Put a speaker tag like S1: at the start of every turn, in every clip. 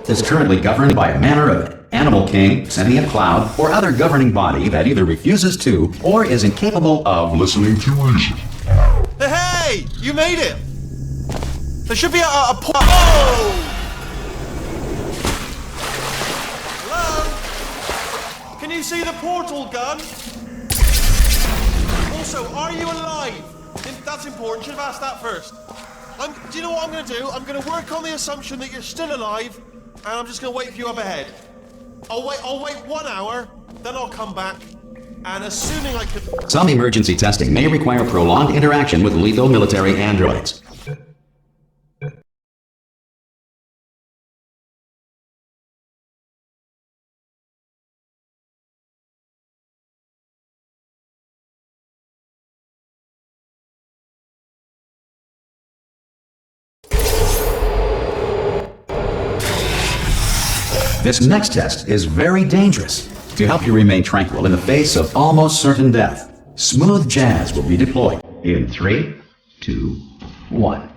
S1: is currently governed by a manner of animal king, sentient cloud, or other governing body that either refuses to or is incapable of listening to reason.
S2: Hey! You made it! There should be a oh! Hello? Can you see the portal gun? Also, are you alive? That's important. Should have asked that first. Do you know what I'm going to do? I'm going to work on the assumption that you're still alive, and I'm just going to wait for you up ahead. I'll wait 1 hour, then I'll come back, and assuming I could...
S1: Some emergency testing may require prolonged interaction with lethal military androids. This next test is very dangerous. To help you remain tranquil in the face of almost certain death, smooth jazz will be deployed in 3, 2, 1.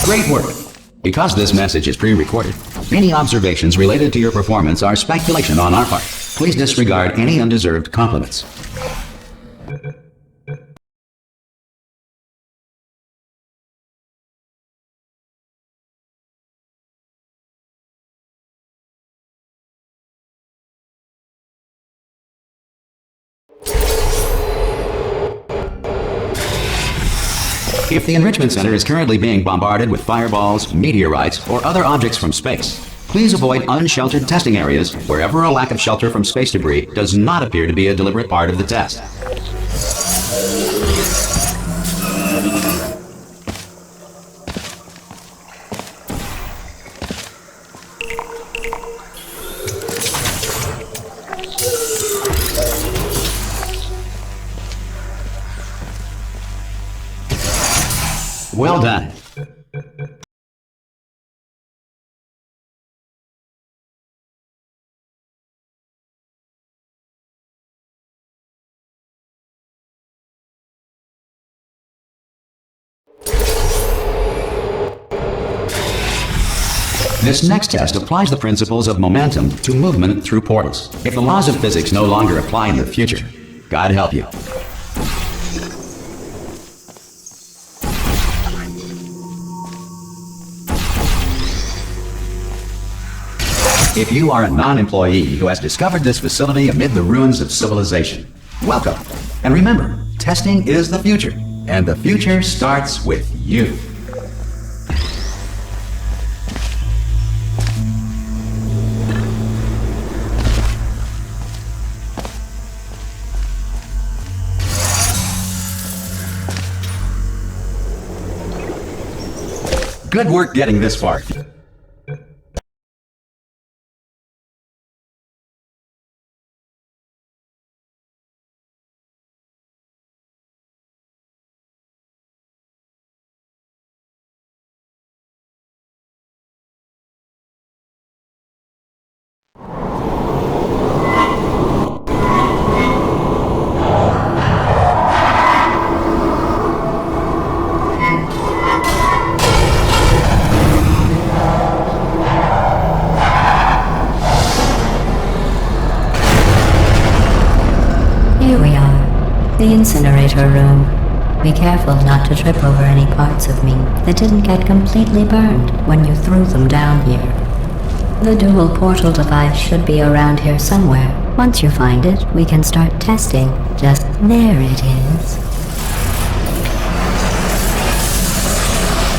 S1: Great work! Because this message is pre-recorded, any observations related to your performance are speculation on our part. Please disregard any undeserved compliments. If the Enrichment Center is currently being bombarded with fireballs, meteorites, or other objects from space, please avoid unsheltered testing areas wherever a lack of shelter from space debris does not appear to be a deliberate part of the test. Well done. This next test applies the principles of momentum to movement through portals. If the laws of physics no longer apply in the future, God help you. If you are a non-employee who has discovered this facility amid the ruins of civilization, welcome. And remember, testing is the future, and the future starts with you. Good work getting this far.
S3: Here we are, the incinerator room. Be careful not to trip over any parts of me that didn't get completely burned when you threw them down here. The dual portal device should be around here somewhere. Once you find it, we can start testing. Just there it is.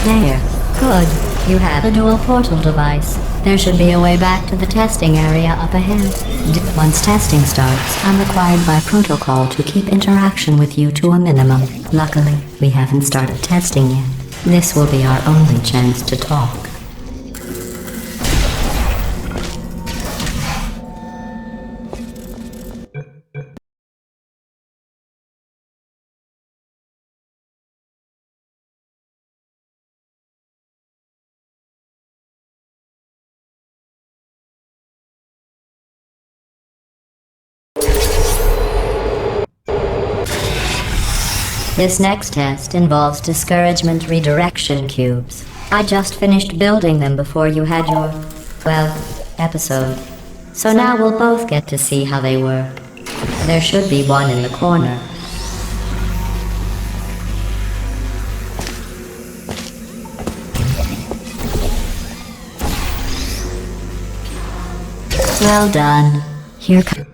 S3: There. Good. You have the dual portal device. There should be a way back to the testing area up ahead. Once testing starts, I'm required by protocol to keep interaction with you to a minimum. Luckily, we haven't started testing yet. This will be our only chance to talk. This next test involves discouragement redirection cubes. I just finished building them before you had your, well, episode. So now we'll both get to see how they work. There should be one in the corner. Well done. Here comes.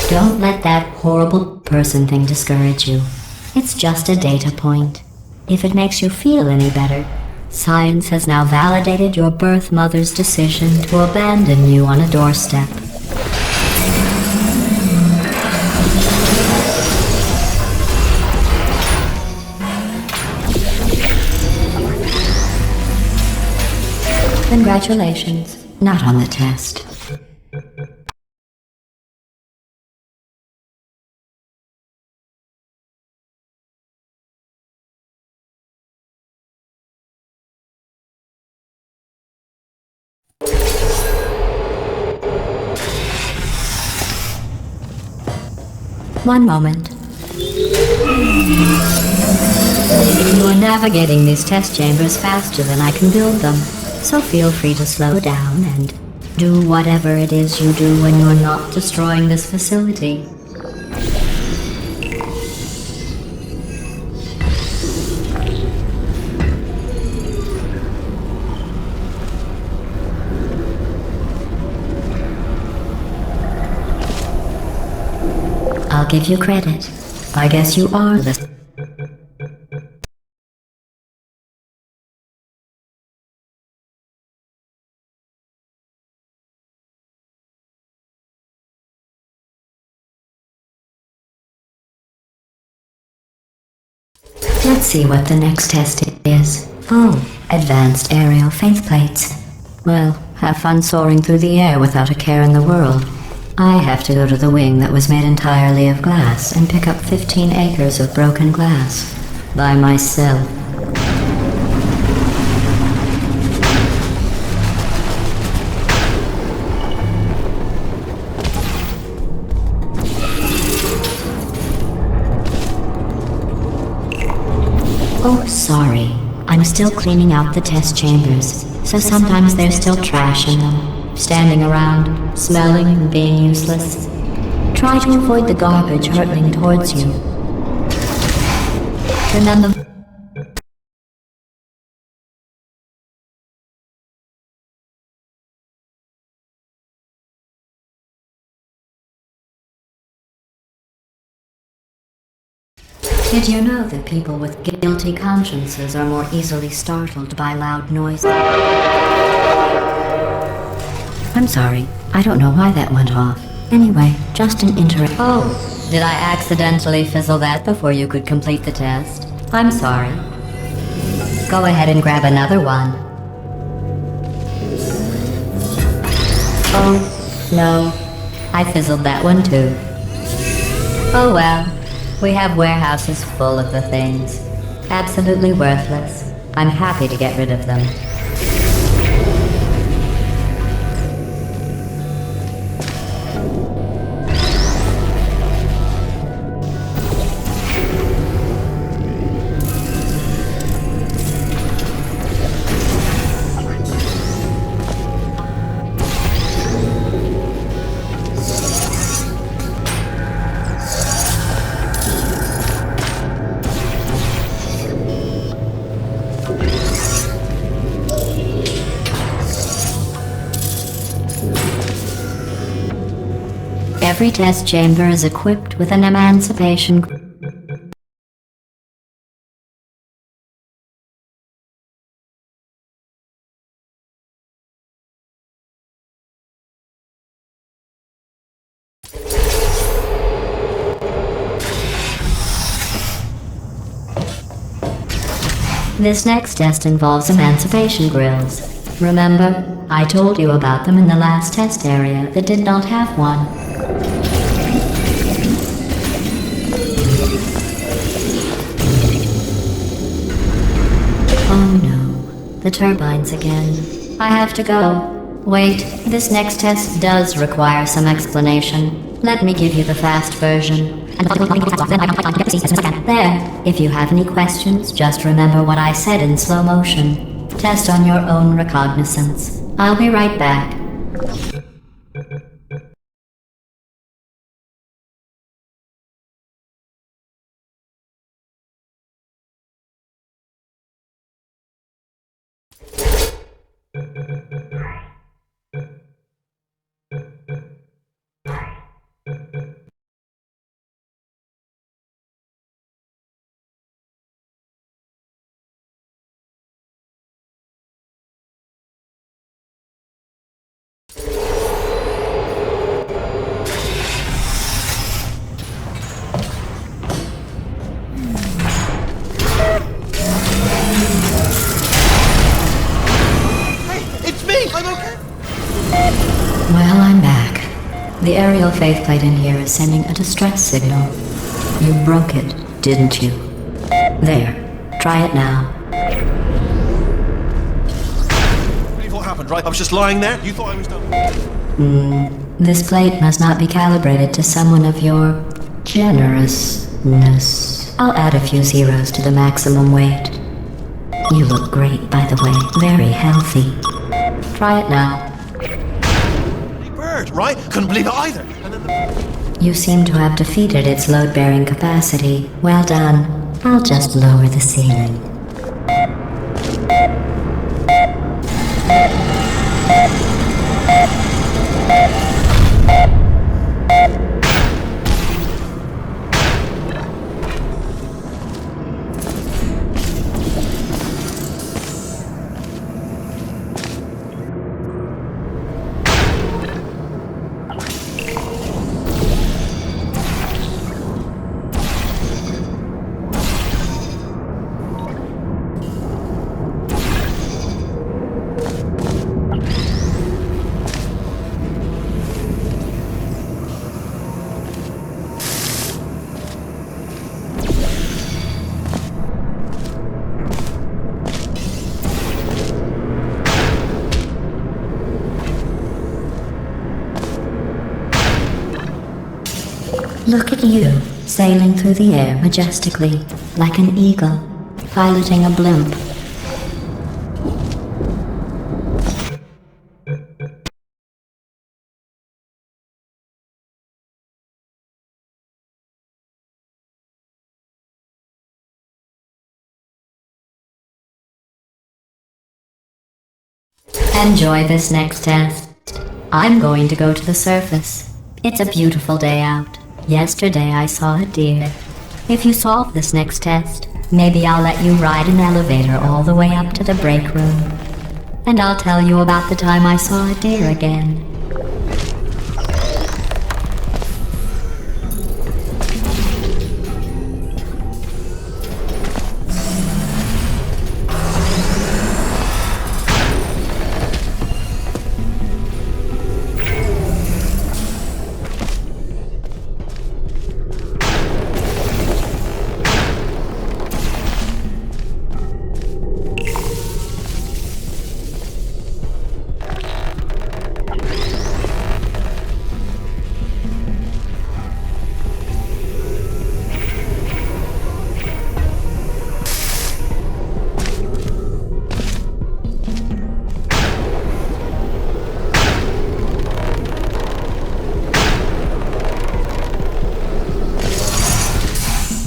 S3: Don't let that horrible person thing discourage you. It's just a data point. If it makes you feel any better, science has now validated your birth mother's decision to abandon you on a doorstep. Congratulations. Not on the test. One moment. You are navigating these test chambers faster than I can build them, so feel free to slow down and do whatever it is you do when you're not destroying this facility. I'll give you credit. I guess you are the... Let's see what the next test is. Oh, advanced aerial faith plates. Well, have fun soaring through the air without a care in the world. I have to go to the wing that was made entirely of glass and pick up 15 acres of broken glass. By myself. Oh, sorry. I'm still cleaning out the test chambers, so sometimes there's still trash in them, standing around, smelling and being useless. Try to avoid the garbage hurtling towards you. Remember... Did you know that people with guilty consciences are more easily startled by loud noise? I'm sorry, I don't know why that went off. Anyway, just an Oh, did I accidentally fizzle that before you could complete the test? I'm sorry. Go ahead and grab another one. Oh, no. I fizzled that one too. Oh well. We have warehouses full of the things. Absolutely worthless. I'm happy to get rid of them. Every test chamber is equipped with an emancipation. This next test involves emancipation grills. Remember, I told you about them in the last test area that did not have one. Oh no, the turbines again. I have to go. Wait, this next test does require some explanation. Let me give you the fast version. There, if you have any questions, just remember what I said in slow motion. Test on your own recognizance. I'll be right back. Well, I'm back. The aerial faceplate in here is sending a distress signal. You broke it, didn't you? There. Try it now.
S2: Really what happened, right? I was just lying there. You thought I was done.
S3: This plate must not be calibrated to someone of your generousness. I'll add a few zeros to the maximum weight. You look great, by the way. Very healthy. Try it now.
S2: Bird, right? Couldn't believe it either. And then
S3: You seem to have defeated its load-bearing capacity. Well done. I'll just lower the ceiling. Look at you, sailing through the air majestically, like an eagle, piloting a blimp. Enjoy this next test. I'm going to go to the surface. It's a beautiful day out. Yesterday I saw a deer. If you solve this next test, maybe I'll let you ride an elevator all the way up to the break room. And I'll tell you about the time I saw a deer again.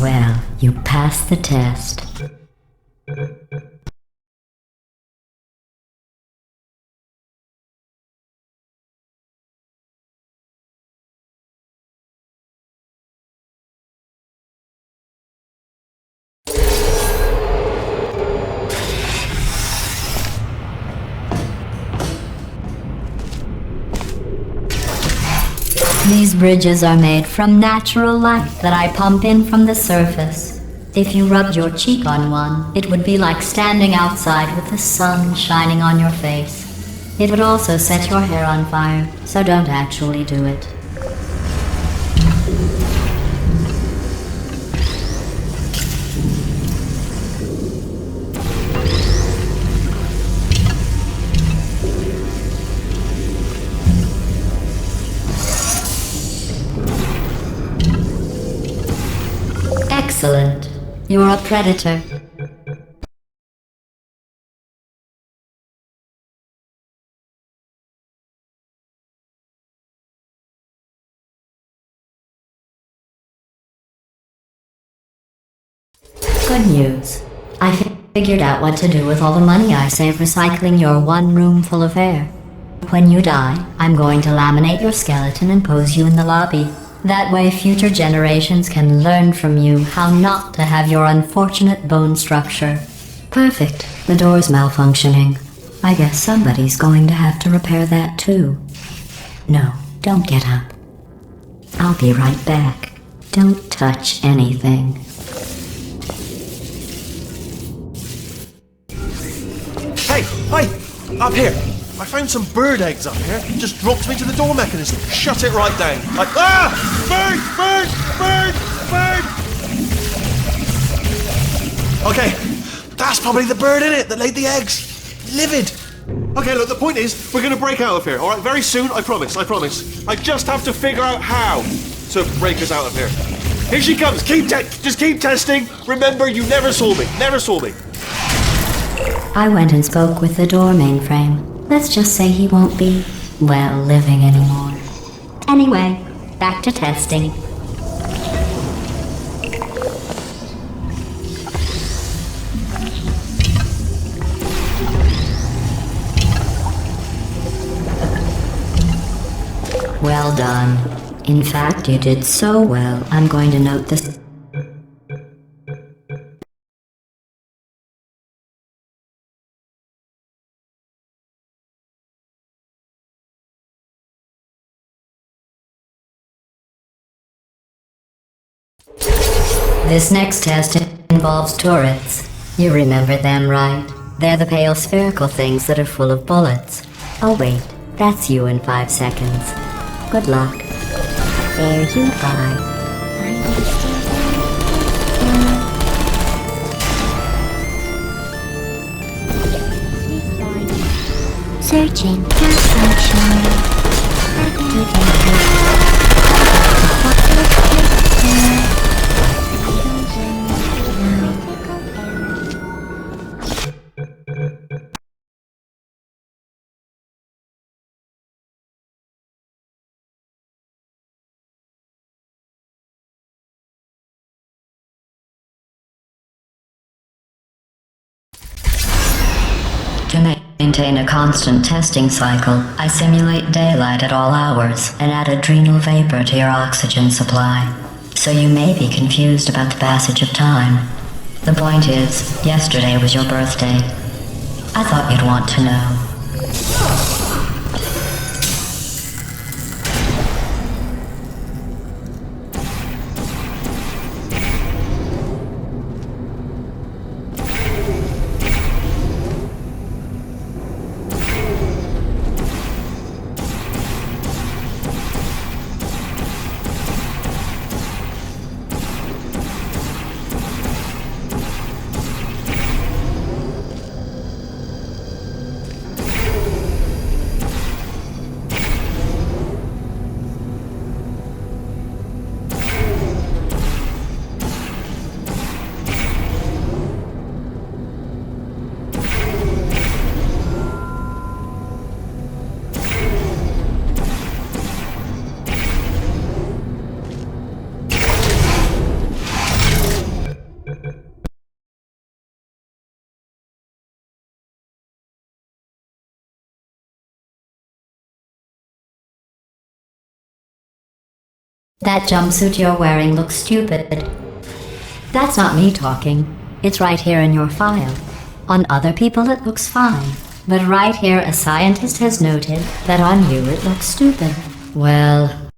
S3: Well, you passed the test. These bridges are made from natural light that I pump in from the surface. If you rubbed your cheek on one, it would be like standing outside with the sun shining on your face. It would also set your hair on fire, so don't actually do it. Excellent. You're a predator. Good news. I figured out what to do with all the money I saved recycling your one room full of air. When you die, I'm going to laminate your skeleton and pose you in the lobby. That way future generations can learn from you how not to have your unfortunate bone structure. Perfect. The door's malfunctioning. I guess somebody's going to have to repair that too. No, don't get up. I'll be right back. Don't touch anything.
S2: Hey, up here. I found some bird eggs up here. Just dropped me to the door mechanism. Shut it right down. Like, bird! Okay, that's probably the bird in it that laid the eggs. Livid. Okay, look, the point is, we're gonna break out of here, alright? Very soon, I promise. I just have to figure out how to break us out of here. Here she comes. Just keep testing. Remember, you never saw me.
S3: I went and spoke with the door mainframe. Let's just say he won't be, well, living anymore. Anyway, back to testing. Well done. In fact, you did so well, I'm going to note this. This next test involves turrets. You remember them, right? They're the pale spherical things that are full of bullets. Oh wait, that's you in 5 seconds. Good luck. There you go.
S4: Searching. Malfunction. Activated.
S3: To maintain a constant testing cycle, I simulate daylight at all hours and add adrenal vapor to your oxygen supply. So you may be confused about the passage of time. The point is, yesterday was your birthday. I thought you'd want to know. That jumpsuit you're wearing looks stupid. That's not me talking. It's right here in your file. On other people it looks fine. But right here a scientist has noted that on you it looks stupid. Well...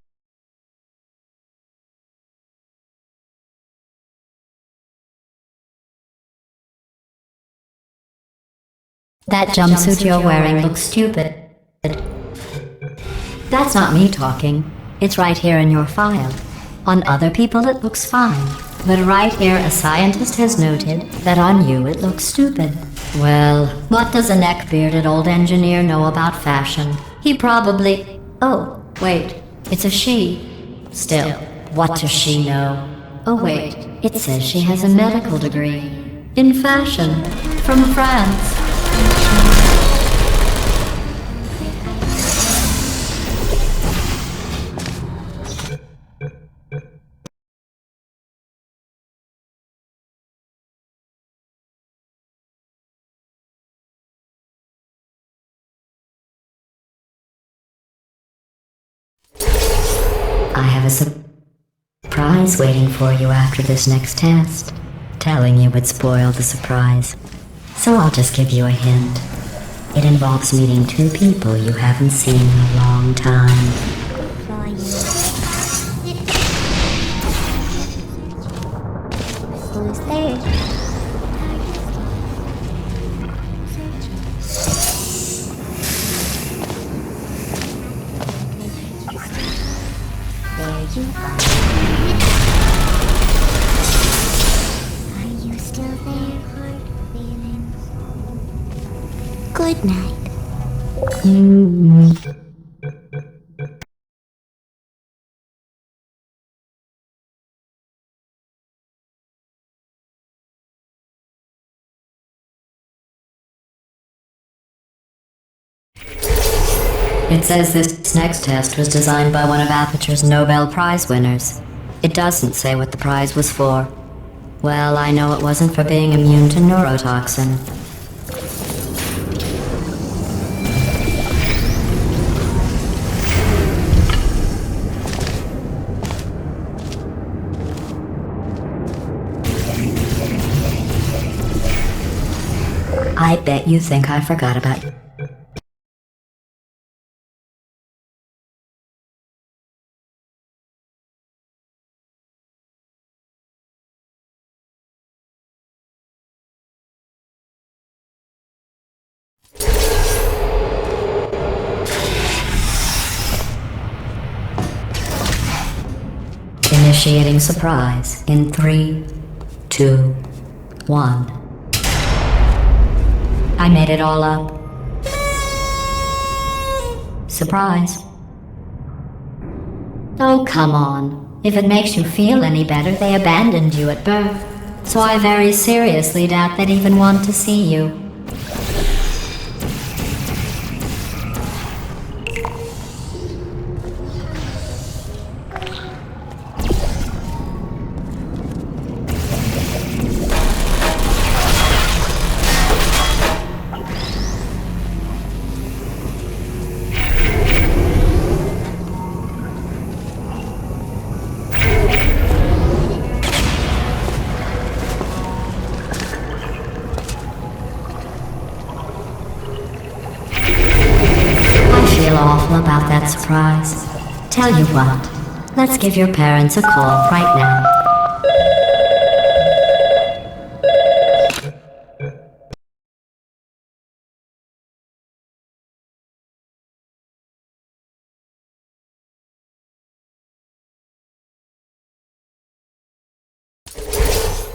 S3: That jumpsuit you're wearing looks stupid. That's not me talking. It's right here in your file. On other people it looks fine. But right here a scientist has noted that on you it looks stupid. Well, what does a neck-bearded old engineer know about fashion? He probably... Oh, wait. It's a she. Still, what does she know? Oh wait, it says she has a medical degree. In fashion. From France. I have a surprise waiting for you after this next test. Telling you would spoil the surprise. So I'll just give you a hint. It involves meeting two people you haven't seen in a long time.
S4: For you. Who's there? There you are. Are you still there, heart feelings? Good night.
S3: It says this next test was designed by one of Aperture's Nobel Prize winners. It doesn't say what the prize was for. Well, I know it wasn't for being immune to neurotoxin. I bet you think I forgot about you. Initiating surprise in 3, 2, 1. I made it all up. Surprise. Oh, come on. If it makes you feel any better, they abandoned you at birth. So I very seriously doubt they'd even want to see you. Awful about that surprise. Tell you what, let's give your parents a call right now.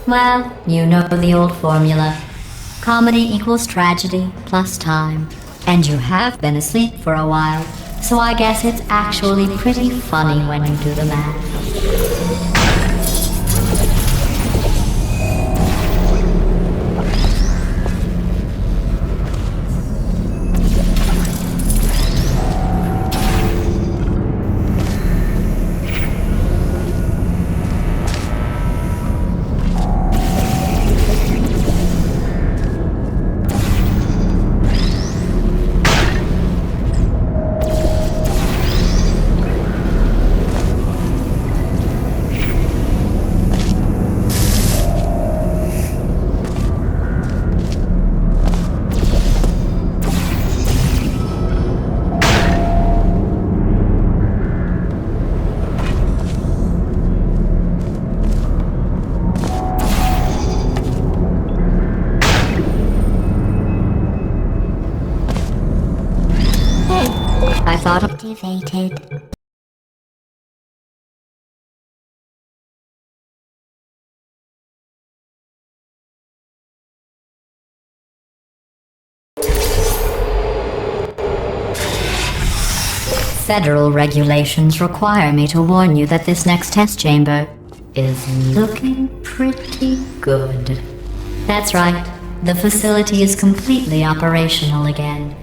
S3: Well, you know the old formula. Comedy equals tragedy plus time. And you have been asleep for a while, so I guess it's actually pretty funny when you do the math. I thought
S4: Activated.
S3: federal regulations require me to warn you that this next test chamber is looking pretty good. That's right. The facility is completely operational again.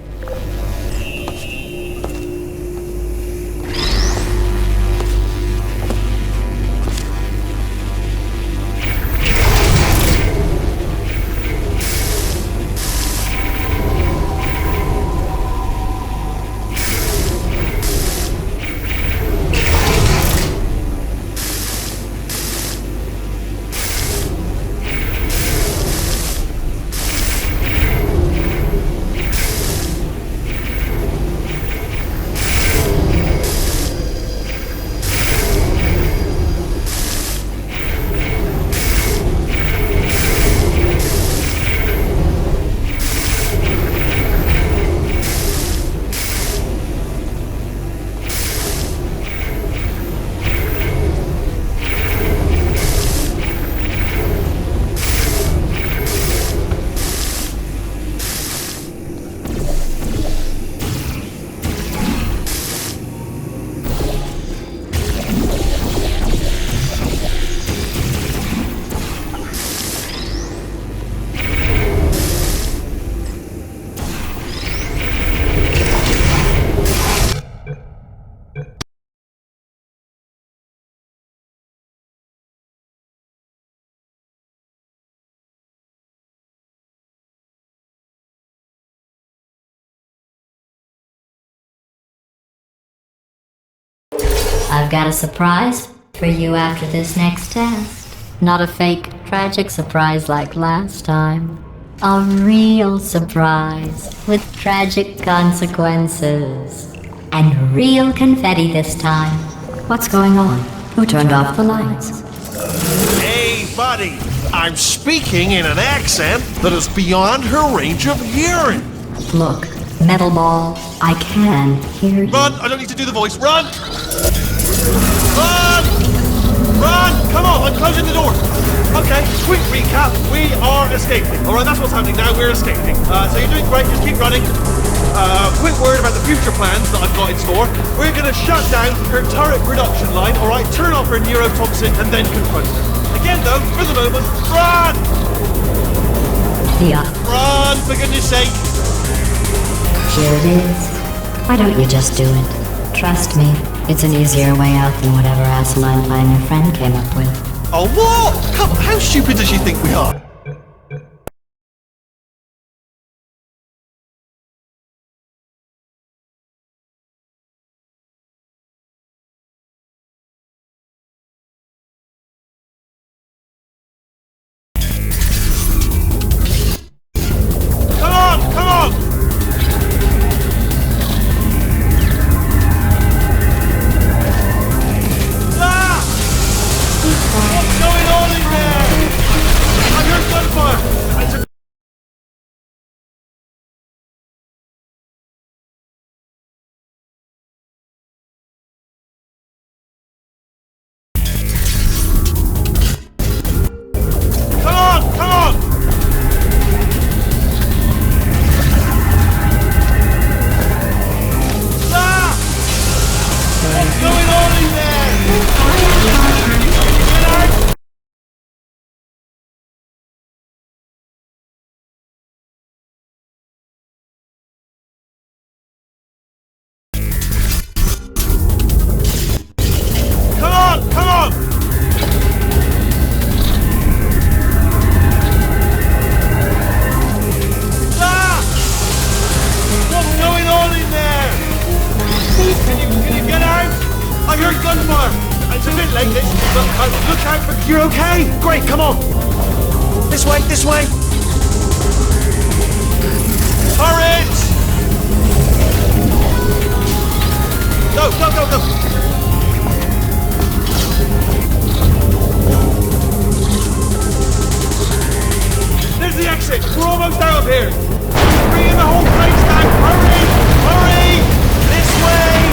S3: I've got a surprise for you after this next test. Not a fake, tragic surprise like last time. A real surprise with tragic consequences. And real confetti this time. What's going on? Who turned off the lights?
S2: Hey, buddy. I'm speaking in an accent that is beyond her range of hearing.
S3: Look, Metal Ball, I can hear you.
S2: Run! I don't need to do the voice. Run! Run! Run! Come on, I'm closing the door. Okay, quick recap. We are escaping. Alright, that's what's happening now. We're escaping. So you're doing great. Just keep running. Quick word about the future plans that I've got in store. We're going to shut down her turret production line, alright? Turn off her neurotoxin and then confront her. Again, though, for the moment, run!
S3: Yeah,
S2: Run, for goodness sake.
S3: here it is. Why don't you just do it? Trust me, it's an easier way out than whatever asinine plan your friend came up with.
S2: Oh, what? Come on, how stupid does she think we are? Come on, come on! Ah! What's going on in there? I heard gunfire! It's a Come on, come on! Ah! What's going on in there? Get out! Come on, come on! Ah! What's going on in there? Can you get out? I heard gunfire. It's a bit late, this, but look out for. You're okay? Great, come on. This way, this way. Turret! Go, go, go, go. There's the exit. We're almost out of here. Bringing the whole place down. Hurry! Hurry! This way!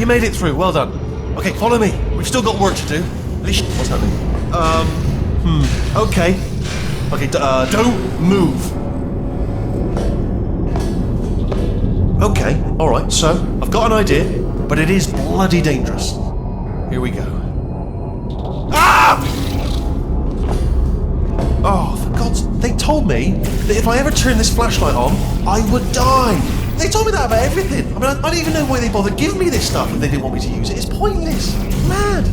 S2: You made it through. Well done. Okay, follow me. We've still got work to do. At least... What's happening? Okay. Okay, don't move. Okay, alright, so I've got an idea, but it is bloody dangerous. Here we go. Ah! Oh, for God's... They told me that if I ever turn this flashlight on, I would die. They told me that about everything. I mean, I don't even know why they bothered giving me this stuff if they didn't want me to use it. It's pointless. Mad.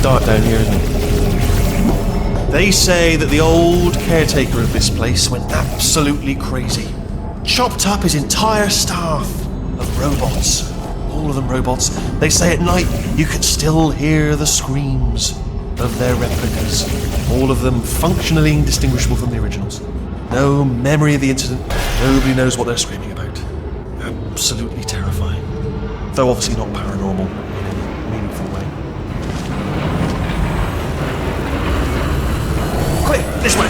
S2: Dark down here, isn't it? They say that the old caretaker of this place went absolutely crazy. Chopped up his entire staff of robots. All of them robots. They say at night you could still hear the screams of their replicas. All of them functionally indistinguishable from the originals. No memory of the incident. Nobody knows what they're screaming about. Absolutely terrifying. Though obviously not paranormal in any meaningful way. Quick, this way!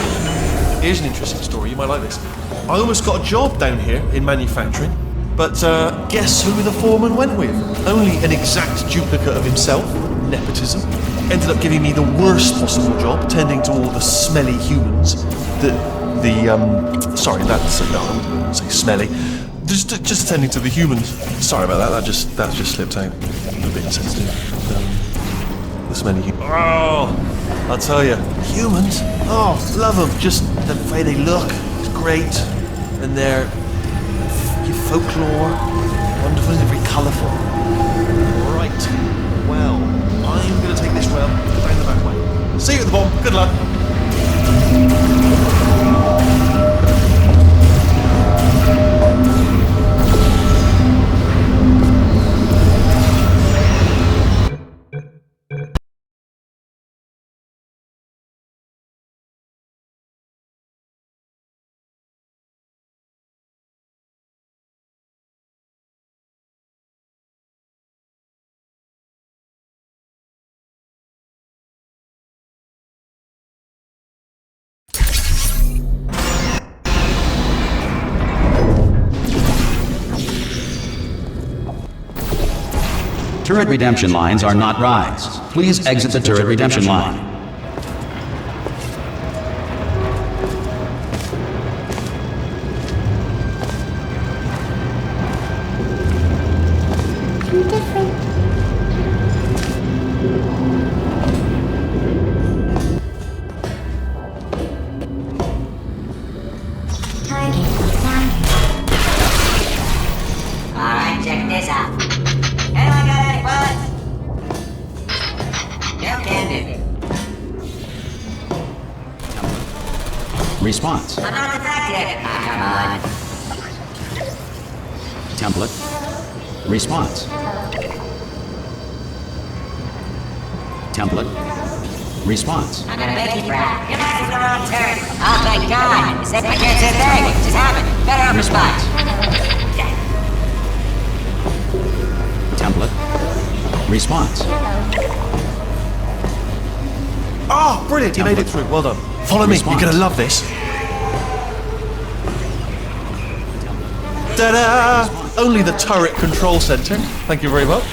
S2: Here's an interesting story, you might like this. I almost got a job down here in manufacturing, but guess who the foreman went with? Only an exact duplicate of himself, nepotism. Ended up giving me the worst possible job, tending to all the smelly humans. Sorry, that's, no, I wouldn't say smelly. Just attending to the humans. Sorry about that, that just slipped out. A bit insensitive. The smelly humans. Oh! I'll tell you, humans, oh, love them. Just the way they look is great. And their folklore, wonderful and very colourful. Right, well, I'm going to take this rail down the back way. See you at the bottom, good luck.
S1: Turret redemption lines are not rides. Please exit the turret redemption line.
S4: I'm different. Target down.
S5: Alright, check this out. Anyone got any bullets? You can do.
S1: Response.
S5: I'm not detected. Come on.
S1: Template. Response. Template. Response.
S5: I'm gonna make you proud. You're not the wrong turn. Oh, thank God. I can't say a thing. It just happened. Better off response.
S1: Template. Response.
S2: Oh, brilliant, you made it through, well done. Follow me,
S1: Response.
S2: you're gonna love this. Ta-da! Only the turret control center. Thank you very much.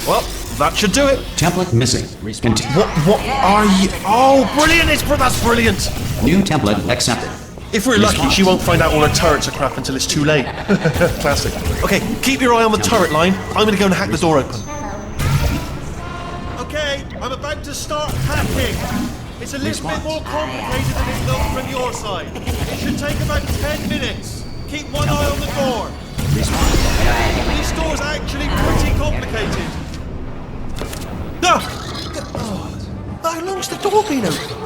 S2: Well, that should do it.
S1: Template missing. Response.
S2: What are you? Oh, brilliant, that's brilliant.
S1: New template accepted.
S2: If we're lucky,
S1: Response.
S2: she won't find out all her turrets are crap until it's too late. Classic. Okay, keep your eye on the turret line. I'm gonna go and hack the door open. Okay, I'm about to start hacking. It's a little bit more complicated than it looks from your side. It should take about 10 minutes. Keep one eye on the door.
S1: Response.
S2: This door's actually pretty complicated. Ah! Oh, how long's the door been open?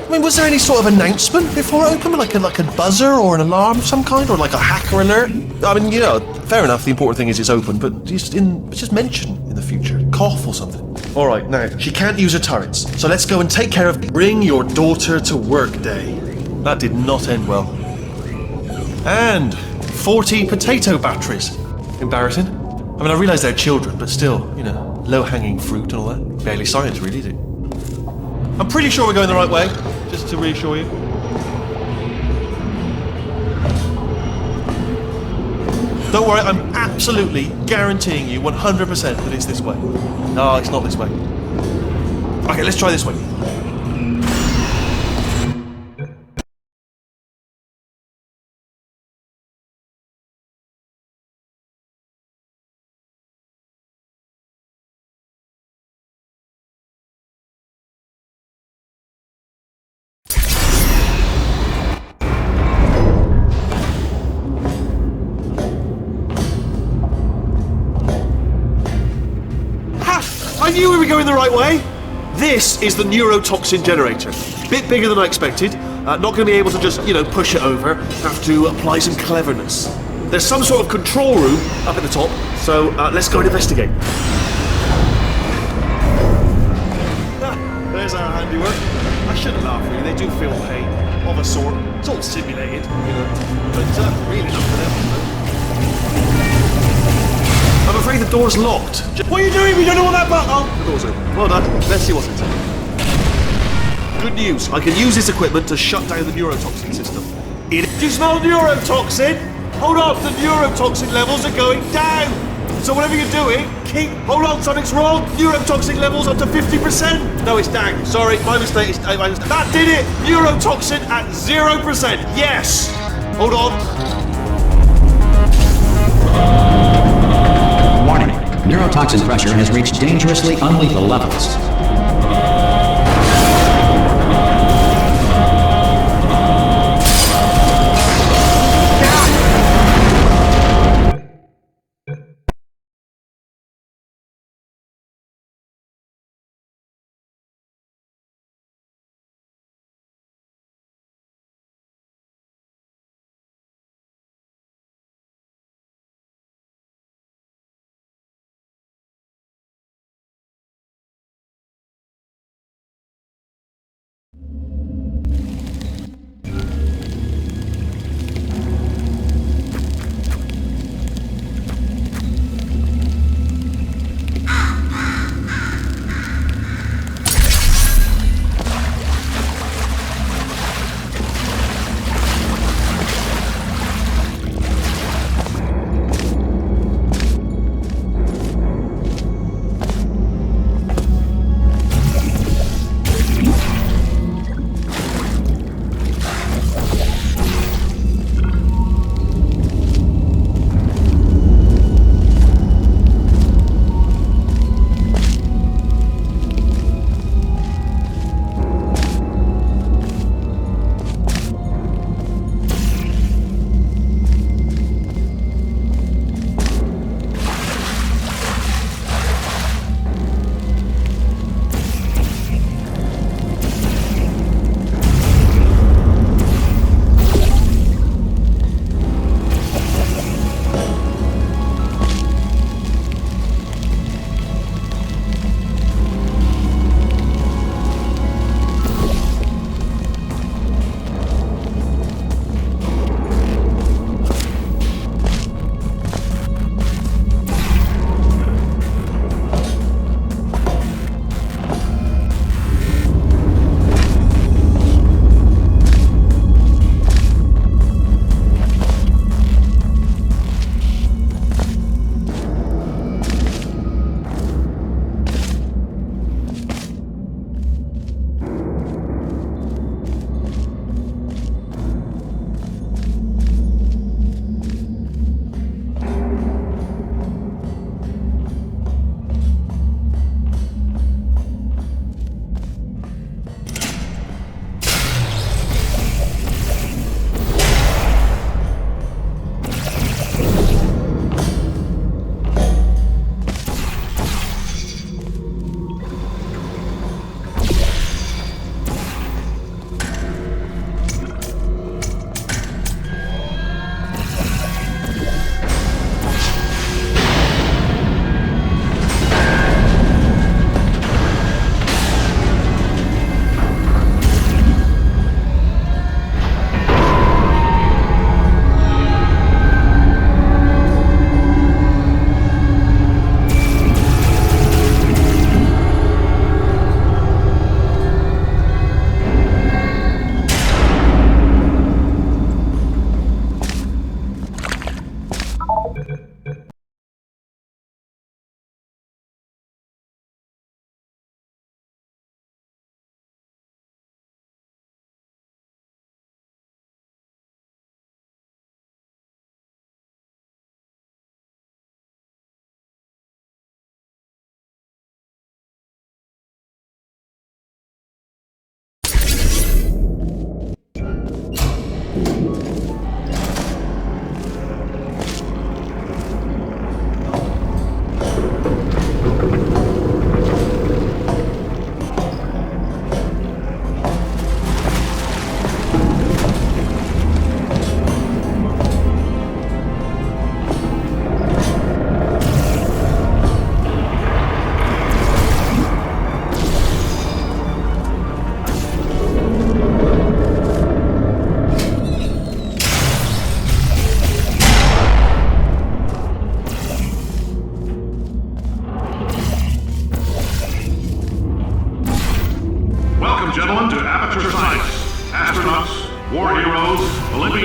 S2: I mean, was there any sort of announcement before it opened? Like a buzzer or an alarm of some kind? Or like a hacker alert? I mean, you know, fair enough, the important thing is it's open, but just mention in the future. Cough or something. Alright, now, she can't use her turrets, so let's go and take care of Bring Your Daughter to Work Day. That did not end well. And 40 potato batteries. Embarrassing. I mean, I realise they're children, but still, you know. low-hanging fruit and all that. Barely science, really, is it? I'm pretty sure we're going the right way, just to reassure you. Don't worry, I'm absolutely guaranteeing you 100% that it's this way. No, it's not this way. Okay, let's try this way. I knew we were going the right way! This is the neurotoxin generator. Bit bigger than I expected. Not going to be able to just, push it over. Have to apply some cleverness. There's some sort of control room up at the top, so let's go and investigate. There's our handiwork. I shouldn't laugh, really. They do feel pain, of a sort. It's all simulated, but really not for them. I'm afraid the door's locked. What are you doing? We don't know what that button. Oh, the door's open. Well done. Let's see what's inside. Good news. I can use this equipment to shut down the neurotoxin system. Do you smell neurotoxin? Hold on. The neurotoxin levels are going down. So whatever you're doing, hold on. Something's wrong. Neurotoxin levels up to 50%. No, it's down. Sorry, my mistake. That did it. Neurotoxin at 0%. Yes. Hold on.
S1: Warning. Neurotoxin pressure has reached dangerously unlethal levels.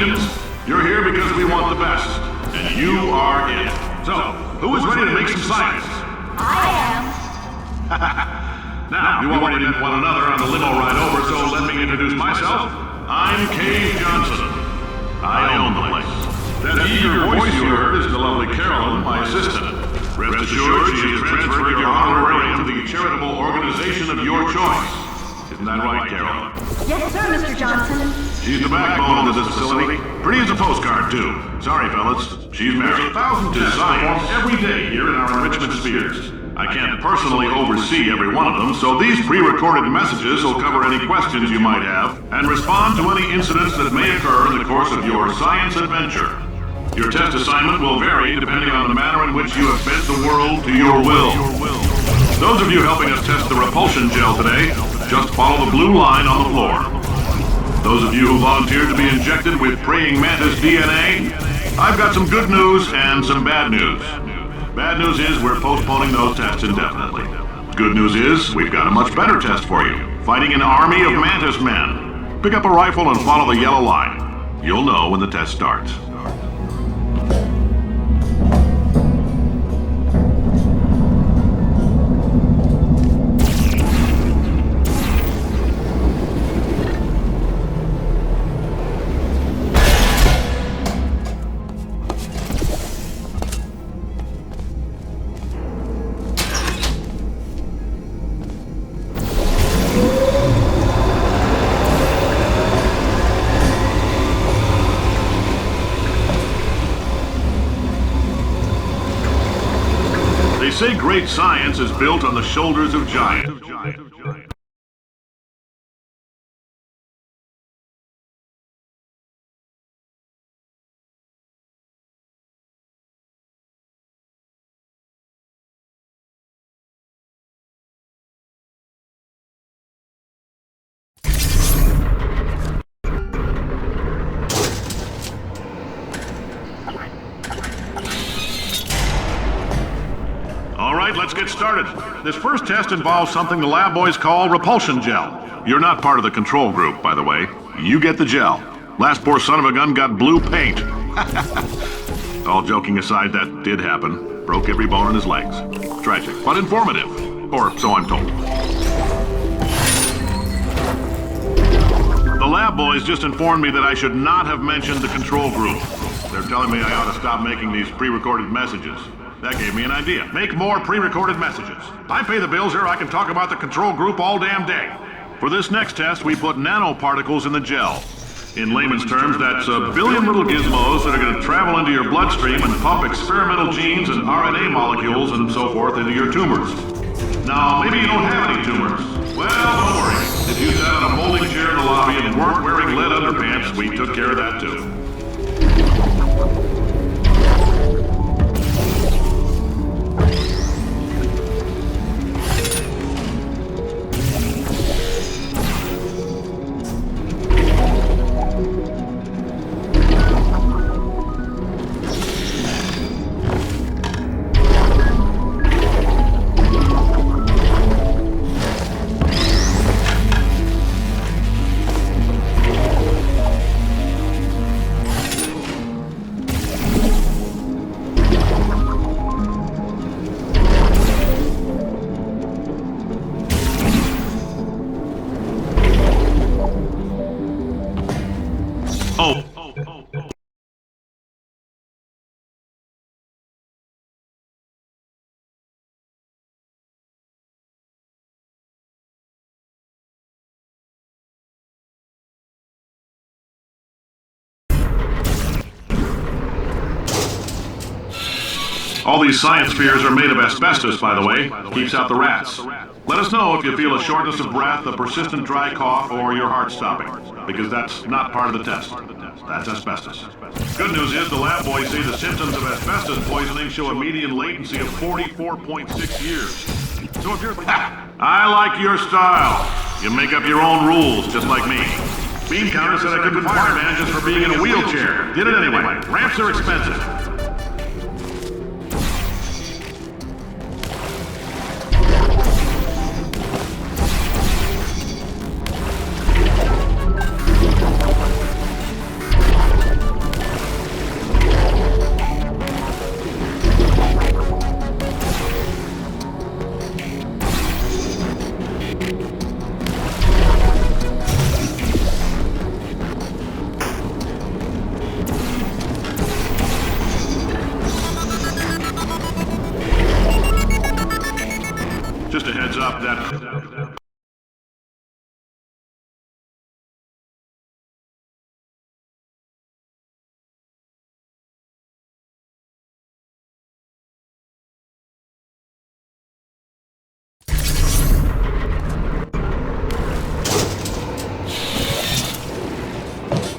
S6: Marines. You're here because we want the best, and you are it. So, who is ready to make some science?
S4: I am.
S6: Now, you already met one another on the limo ride over, so let me introduce myself. I'm Cave Johnson. I own the place. That eager voice you heard is the lovely Carolyn, my assistant. Rest assured, she has transferred your honorarium to the charitable organization of your choice. Isn't that right, Carolyn?
S4: Yes, sir, Mr. Johnson.
S6: She's the backbone of this facility. Pretty as a postcard, too. Sorry, fellas. She's married. 1,000 designs every day here in our enrichment spheres. I can't personally oversee every one of them, so these pre-recorded messages will cover any questions you might have and respond to any incidents that may occur in the course of your science adventure. Your test assignment will vary depending on the manner in which you have bent the world to your will. Those of you helping us test the repulsion gel today, just follow the blue line on the floor. Those of you who volunteered to be injected with praying mantis DNA, I've got some good news and some bad news. Bad news is we're postponing those tests indefinitely. Good news is we've got a much better test for you. Fighting an army of mantis men. Pick up a rifle and follow the yellow line. You'll know when the test starts. They say great science is built on the shoulders of giants. All right, let's get started. This first test involves something the lab boys call repulsion gel. You're not part of the control group, by the way. You get the gel. Last poor son of a gun got blue paint. All joking aside, that did happen. Broke every bone in his legs. Tragic, but informative. Or so I'm told. The lab boys just informed me that I should not have mentioned the control group. They're telling me I ought to stop making these pre-recorded messages. That gave me an idea. Make more pre-recorded messages. I pay the bills here, I can talk about the control group all damn day. For this next test, we put nanoparticles in the gel. In layman's terms, that's a billion little gizmos that are going to travel into your bloodstream and pump experimental genes and RNA molecules and so forth into your tumors. Now, maybe you don't have any tumors. Well, don't worry. If you sat in a folding chair in the lobby and weren't wearing lead underpants, we took care of that too. All these science spheres are made of asbestos, by the way. Keeps out the rats. Let us know if you feel a shortness of breath, a persistent dry cough, or your heart stopping, because that's not part of the test. That's asbestos. Good news is the lab boys say the symptoms of asbestos poisoning show a median latency of 44.6 years. So if you're... I like your style. You make up your own rules, just like me. Bean counter said I couldn't fire man just for being in a wheelchair. Did it anyway. Ramps are expensive. up that...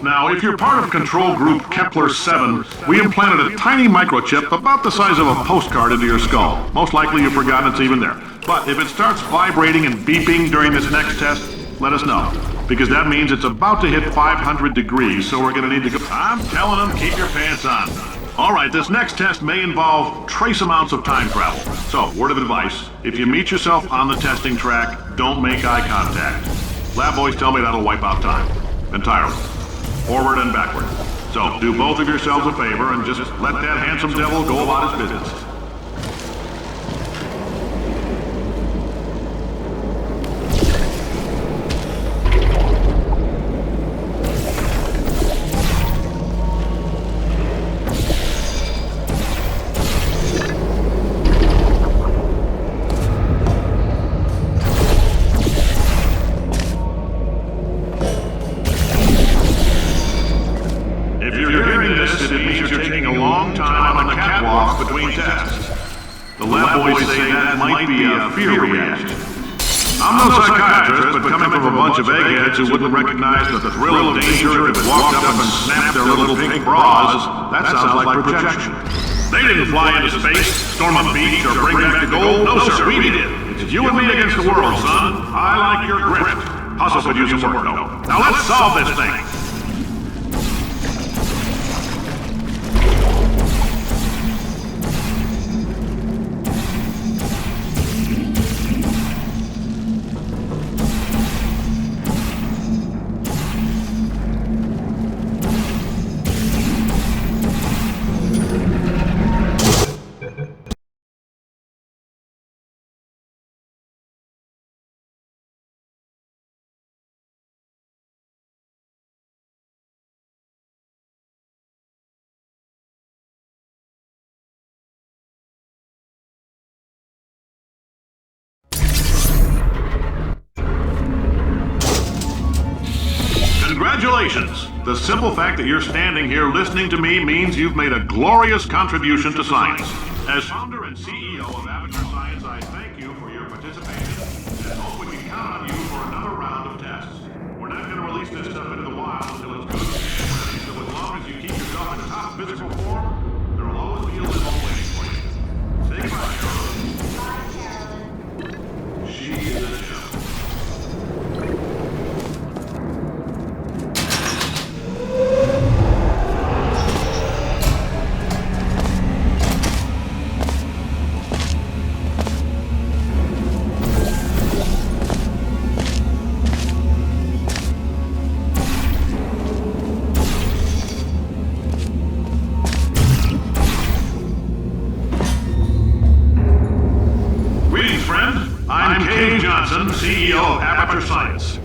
S6: Now, if you're part of Control Group Kepler-7, we implanted a tiny microchip about the size of a postcard into your skull. Most likely you've forgotten it's even there. But if it starts vibrating and beeping during this next test, let us know. Because that means it's about to hit 500 degrees, so we're gonna need to go... I'm telling them, keep your pants on. All right, this next test may involve trace amounts of time travel. So, word of advice, if you meet yourself on the testing track, don't make eye contact. Lab boys tell me that'll wipe out time. Entirely. Forward and backward. So, do both of yourselves a favor and just let that handsome devil go about his business. I'm no psychiatrist, but coming from a bunch of eggheads who wouldn't recognize the thrill of danger if it walked up and snapped their little pink bras, that sounds like projection. They didn't fly into space, storm a beach, or bring back the gold. No, sir, we did. It's you and me against the world, son. I like your grit. Hustle could use some work, though. Now let's solve this thing. Congratulations! The simple fact that you're standing here listening to me means you've made a glorious contribution to science. As founder and CEO of Avatar Science, I thank you for your participation and hope we can count on you for another round of tests. We're not going to release this stuff into the wild until it's good. So as long as you keep yourself in top physical form, there will always be a little waiting for you. Say goodbye, Carolyn. Bye, Carolyn. She is a gem. CEO of Avatar Science.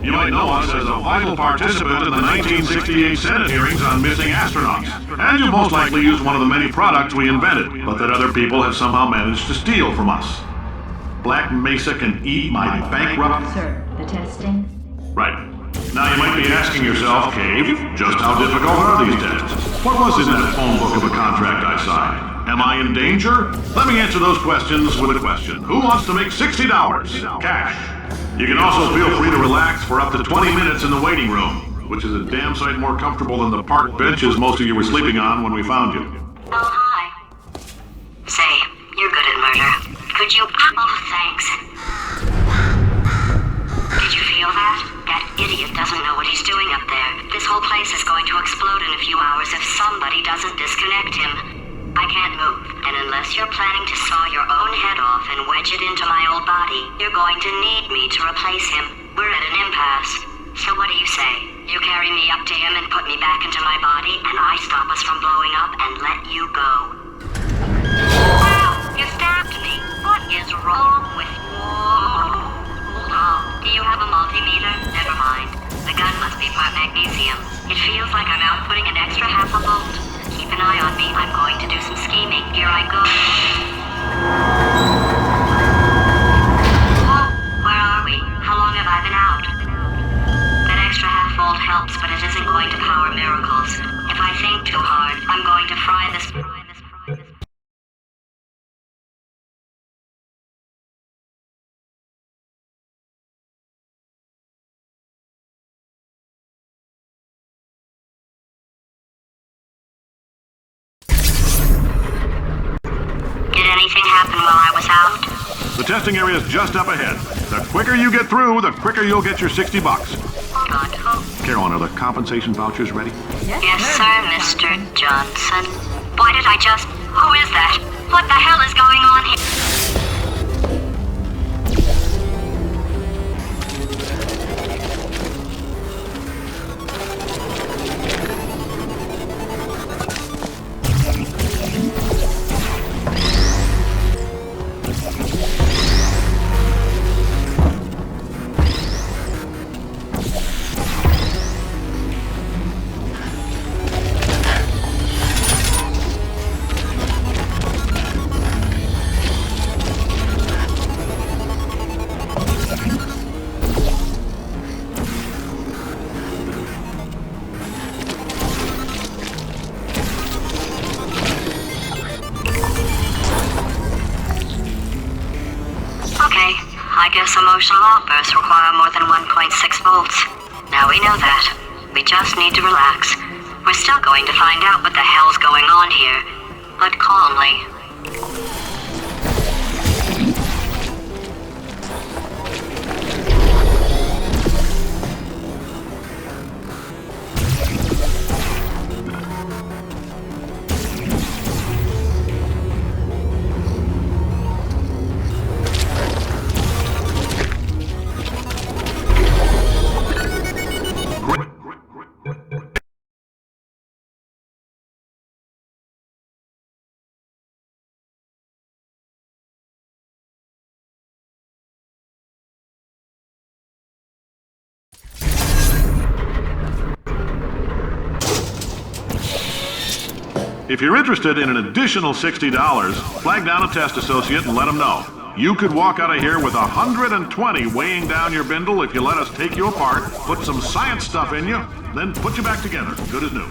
S6: You might know us as a vital participant in the 1968 Senate hearings on missing astronauts. And you've most likely used one of the many products we invented, but that other people have somehow managed to steal from us. Black Mesa can eat my bankrupt...
S4: Sir, the testing?
S6: Right. Now you might be asking yourself, Cave, just how difficult are these tests? What was in that phone book of a contract I signed? Am I in danger? Let me answer those questions with a question. Who wants to make $60? Cash. You can also feel free to relax for up to 20 minutes in the waiting room, which is a damn sight more comfortable than the park benches most of you were sleeping on when we found you.
S5: Oh, hi. Say, you're good at murder. Could you... Oh, thanks. Did you feel that? That idiot doesn't know what he's doing up there. This whole place is going to explode in a few hours if somebody doesn't disconnect him. I can't move, and unless you're planning to saw your own head off and wedge it into my old body, you're going to need me to replace him. We're at an impasse. So what do you say? You carry me up to him and put me back into my body, and I stop us from blowing up and let you go. Wow! You stabbed me! What is wrong with you? Oh, do you have a multimeter? Never mind. The gun must be part magnesium. It feels like I'm outputting an extra half a volt. Keep an eye on me. I'm going to do some scheming. Here I go. I think too hard, I'm going to fry this. Did anything happen while I was out?
S6: The testing area is just up ahead. The quicker you get through, the quicker you'll get your $60.
S5: Good.
S6: Carolyn, are the compensation vouchers ready?
S5: Yes, sir, Mr. Johnson. Why did I just... Who is that? What the hell is going on here? Okay, I guess emotional outbursts require more than 1.6 volts. Now we know that. We just need to relax. We're still going to find out what the hell's going on here, but calmly.
S6: If you're interested in an additional $60, flag down a test associate and let them know. You could walk out of here with 120 weighing down your bindle if you let us take you apart, put some science stuff in you, then put you back together, good as new.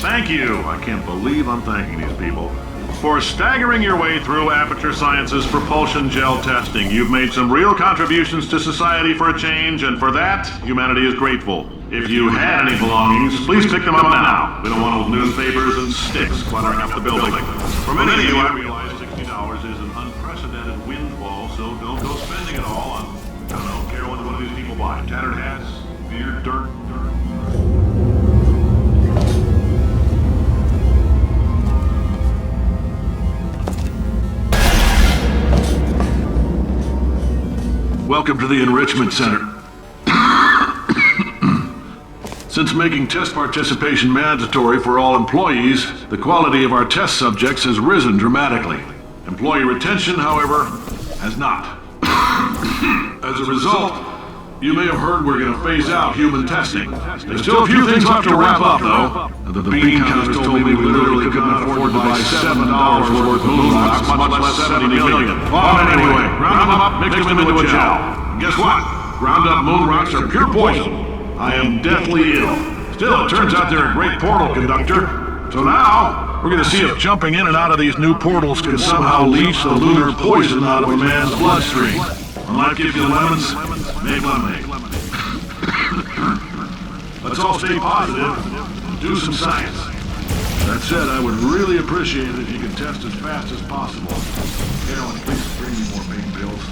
S6: Thank you. I can't believe I'm thanking these people. For staggering your way through Aperture Science's propulsion gel testing, you've made some real contributions to society for a change, and for that, humanity is grateful. If you had any belongings, please pick them up now. We don't want old newspapers and sticks cluttering up the building. For many of you, I realize $60 is an unprecedented windfall, so don't go spending it all on, I don't know, Carolyn, what do these people buy? Tattered hats? Beer? Dirt? Welcome to the Enrichment Center. Since making test participation mandatory for all employees, the quality of our test subjects has risen dramatically. Employee retention, however, has not. As a result, you may have heard we're going to phase out human testing. There's still a few things left to wrap up, though. The bean counters told me we literally could not afford to buy $7 worth of moon rocks, much less 70 million. Well, anyway, round them up, mix them into a gel. And guess what? Ground up moon rocks are pure poison. I am deathly ill. Still, it turns out they're a great portal conductor. So now, we're gonna see if jumping in and out of these new portals can somehow leach the lunar poison out of a man's bloodstream. When life gives you lemons, make lemonade. Let's all stay positive and do some science. That said, I would really appreciate it if you could test as fast as possible. Carolyn, please bring me more pain pills.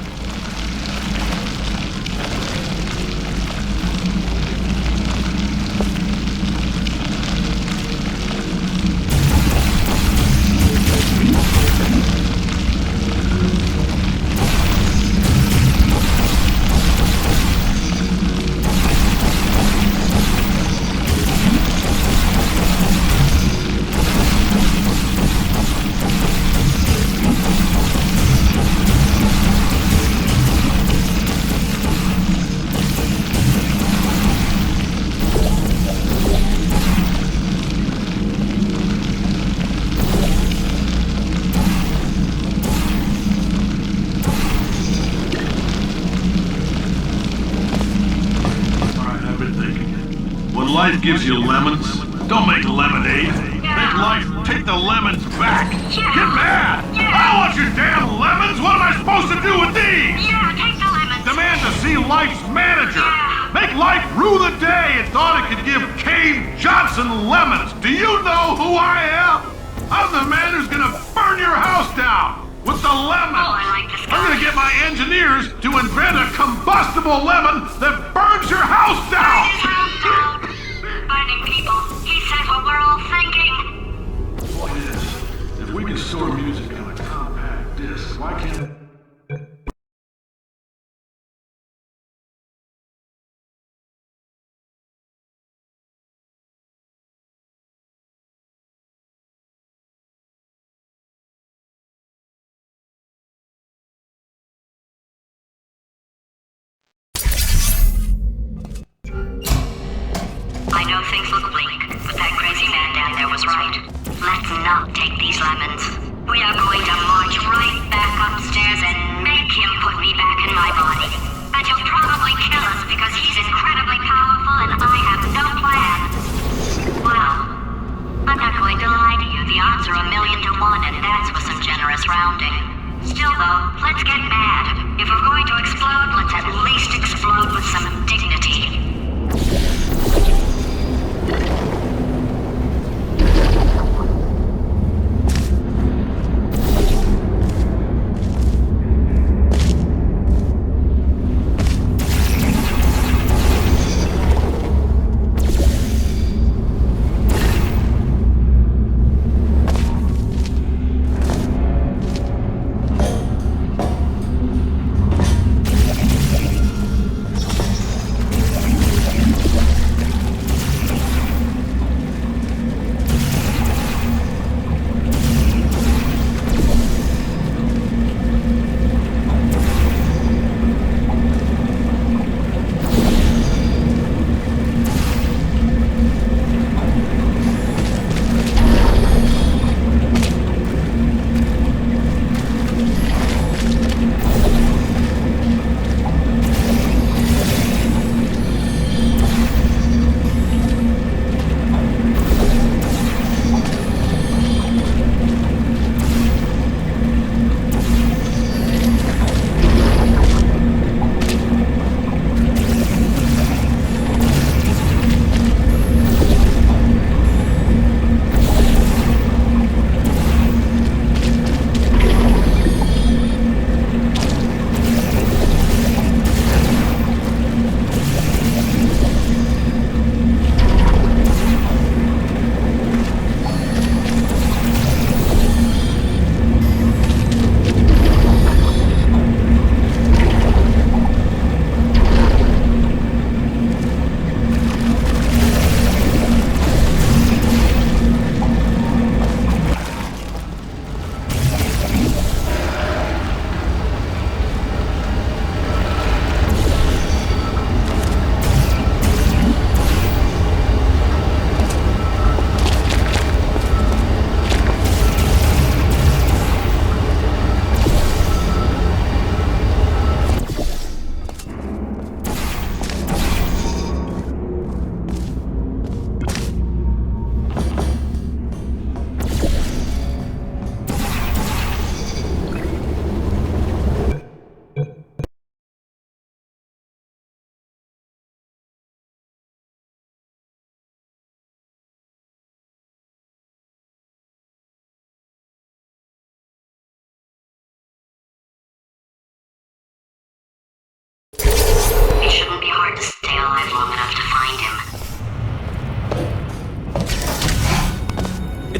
S6: Life gives you lemons. Don't make lemonade. Make life take the lemons back. Get mad! I want your damn lemons! What am I supposed to do with these?
S5: Yeah, take the lemons.
S6: Demand to see life's manager. Make life rue the day it thought it could give Cave Johnson lemons. Do you know who I am? I'm the man who's gonna burn your house down with the lemons.
S5: Oh, I like this guy.
S6: I'm gonna get my engineers to invent a combustible lemon that burns your house down.
S5: Burning people. He said what we're all thinking.
S6: Point is, if we can store music on a compact disc, why can't...
S5: I know things look bleak, but that crazy man down there was right. Let's not take these lemons. We are going to march right back upstairs and make him put me back in my body. And he'll probably kill us because he's incredibly powerful and I have no plan. Well, I'm not going to lie to you. The odds are 1,000,000 to 1, and that's with some generous rounding. Still though, let's get mad. If we're going to explode, let's at least explode with some dignity.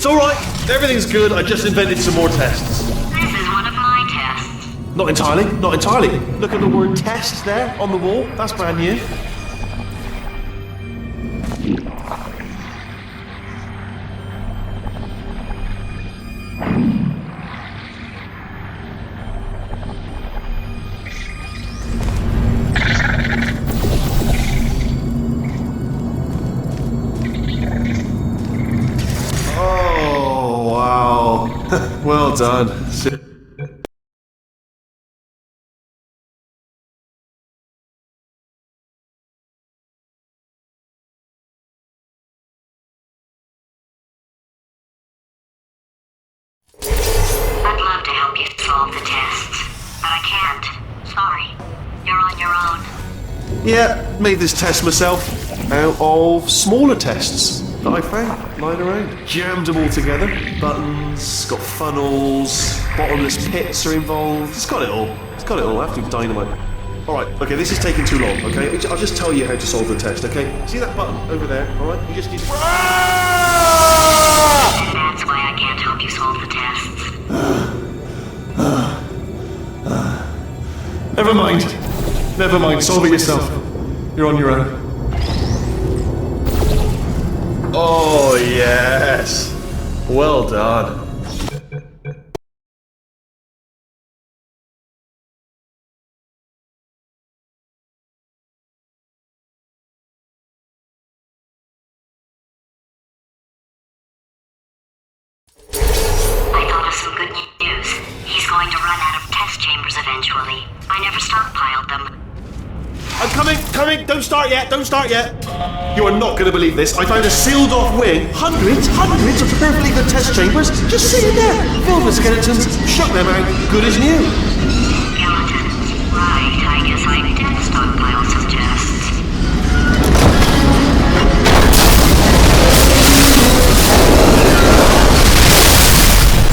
S2: alright. Everything's good. I just invented some more tests.
S5: This is one of my tests.
S2: Not entirely, not entirely. Look at the word test there on the wall. That's brand new. Oh, wow. Well done.
S5: I'd love to help you solve the tests, but I can't. Sorry. You're on your own.
S2: Yeah, made this test myself out of smaller tests that I found lying around. Jammed them all together. Buttons, got funnels, bottomless pits are involved. It's got it all. It's got it all. Absolute dynamite. Alright, okay, this is taking too long, okay? I'll just tell you how to solve the test, okay? See that button over there, alright? You just need to...
S5: That's why I can't help you solve the tests.
S2: Never mind. Never mind, solve it yourself. You're on your own. Oh, yes. Well done.
S5: I thought of some good news. He's going to run out of test chambers eventually. I never stockpiled them.
S2: I'm coming, don't start yet, don't start yet. You are not going to believe this. I found a sealed off wing, hundreds of perfectly good test chambers, just sitting there, filled with skeletons, shut them out, good as new.
S5: Skeletons. Right, I guess I did stockpile some tests.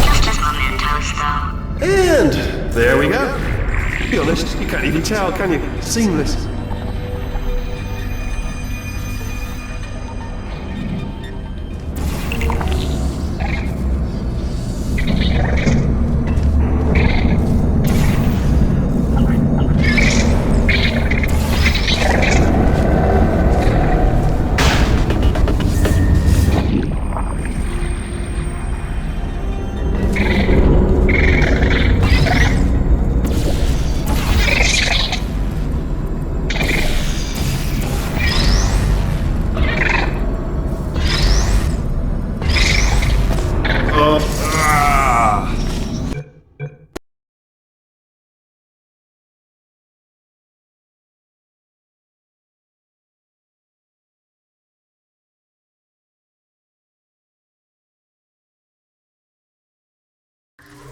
S5: Just as mementos, though.
S2: And there we go. To be honest, you can't even tell, can you? Seamless.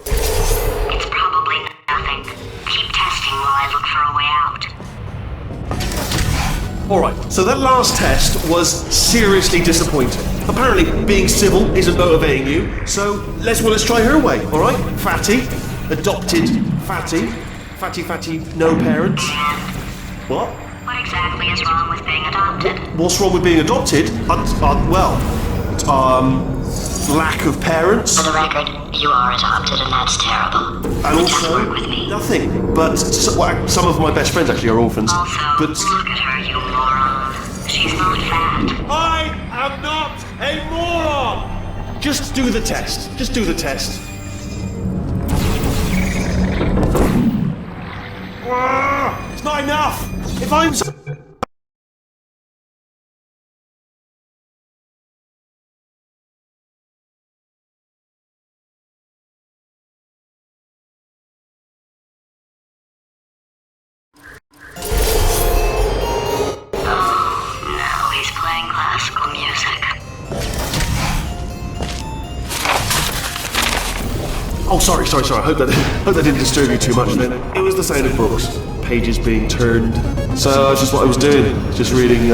S5: It's probably nothing. Keep testing while I look for a way out.
S2: Alright, so that last test was seriously disappointing. Apparently, being civil isn't motivating you, so let's try her way, alright? Fatty, adopted Fatty, Fatty, no parents. What?
S5: What exactly is wrong with being adopted?
S2: What's wrong with being adopted? Lack of parents.
S5: For the record, you are adopted and that's terrible.
S2: And
S5: It doesn't
S2: also,
S5: work with me.
S2: nothing. But some of my best friends actually are orphans.
S5: Also,
S2: But
S5: look at her, you moron. She's not fat.
S2: I am not a moron! Just do the test. Just do the test. It's not enough! If I'm so...
S5: Now he's playing classical music.
S2: Oh, sorry. I hope that didn't disturb you too much then. It was the sound of books. Pages being turned. So that's just what I was doing. Just reading,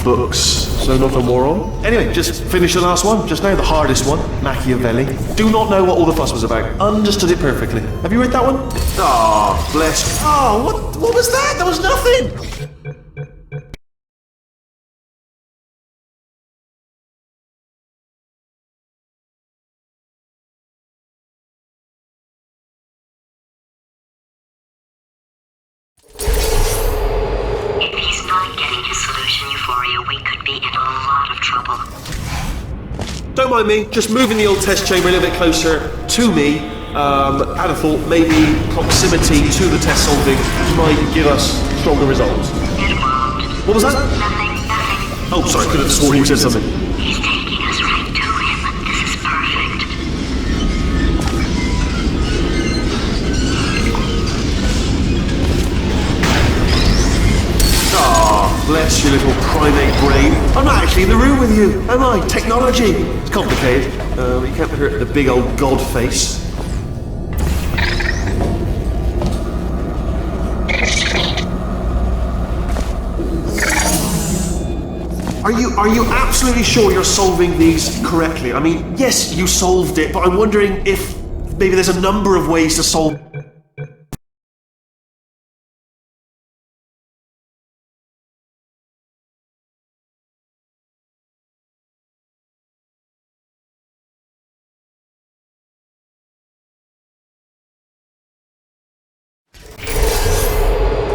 S2: books. So nothing more on. Anyway, just finished the last one. Just now, the hardest one. Machiavelli. Do not know what all the fuss was about. Understood it perfectly. Have you read that one? Ah, bless. Oh, what was that? That was nothing! don't mind me, just moving the old test chamber a little bit closer to me. Had a thought maybe proximity to the test solving might give us stronger results. What was that?
S5: Nothing.
S2: Oh, sorry, could have sworn you said something.
S5: He's taking us right to him. This is perfect.
S2: Bless your little primate brain. I'm not actually in the room with you, am I? Technology. It's complicated. You can't hurt the big old god face. Are you absolutely sure you're solving these correctly? I mean, yes, you solved it, but I'm wondering if maybe there's a number of ways to solve.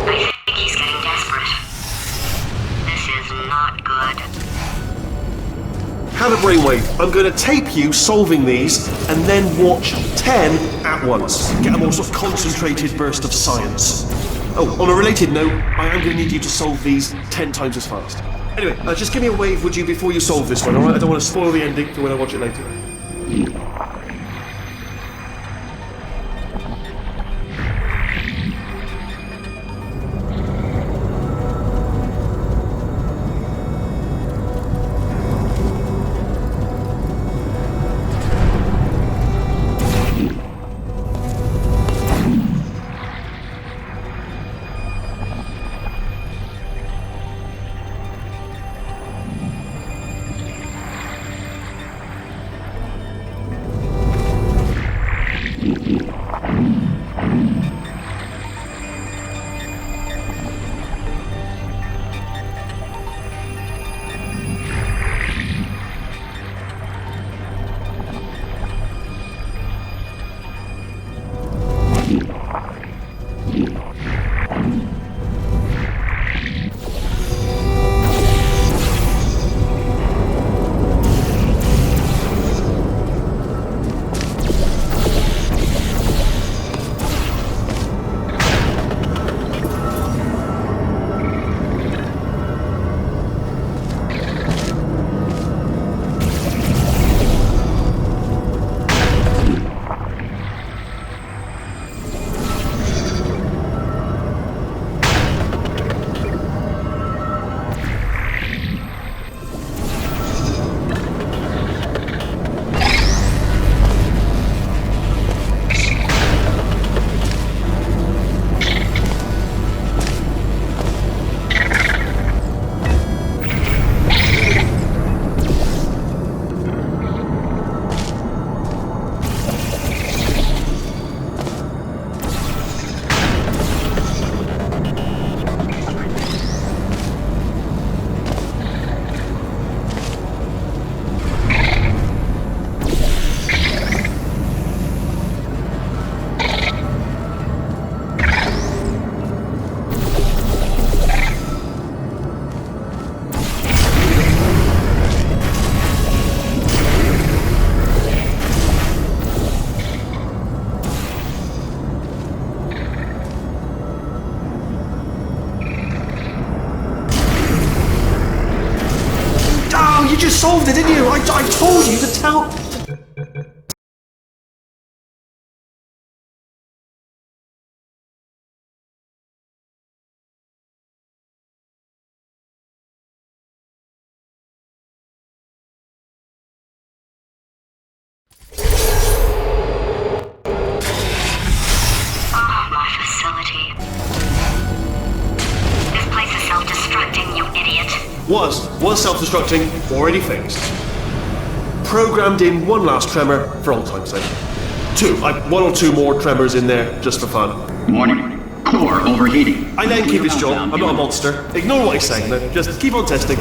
S5: I think he's getting desperate. This is not good.
S2: Have a brainwave. I'm going to tape you solving these and then watch 10 at once. Get a more sort of concentrated burst of science. Oh, on a related note, I am going to need you to solve these 10 times as fast. Anyway, just give me a wave, would you, before you solve this one, alright? I don't want to spoil the ending for when I watch it later. You just solved it, didn't you? I told you to tell...
S5: Oh, my facility. This place is self-destructing, you idiot.
S2: Was self-destructing, already fixed. Programmed in one last tremor for old time's sake. One or two more tremors in there, just for fun.
S7: Warning. Core overheating.
S2: I let him keep his job, I'm not a monster. Ignore what he's saying, though. Just keep on testing.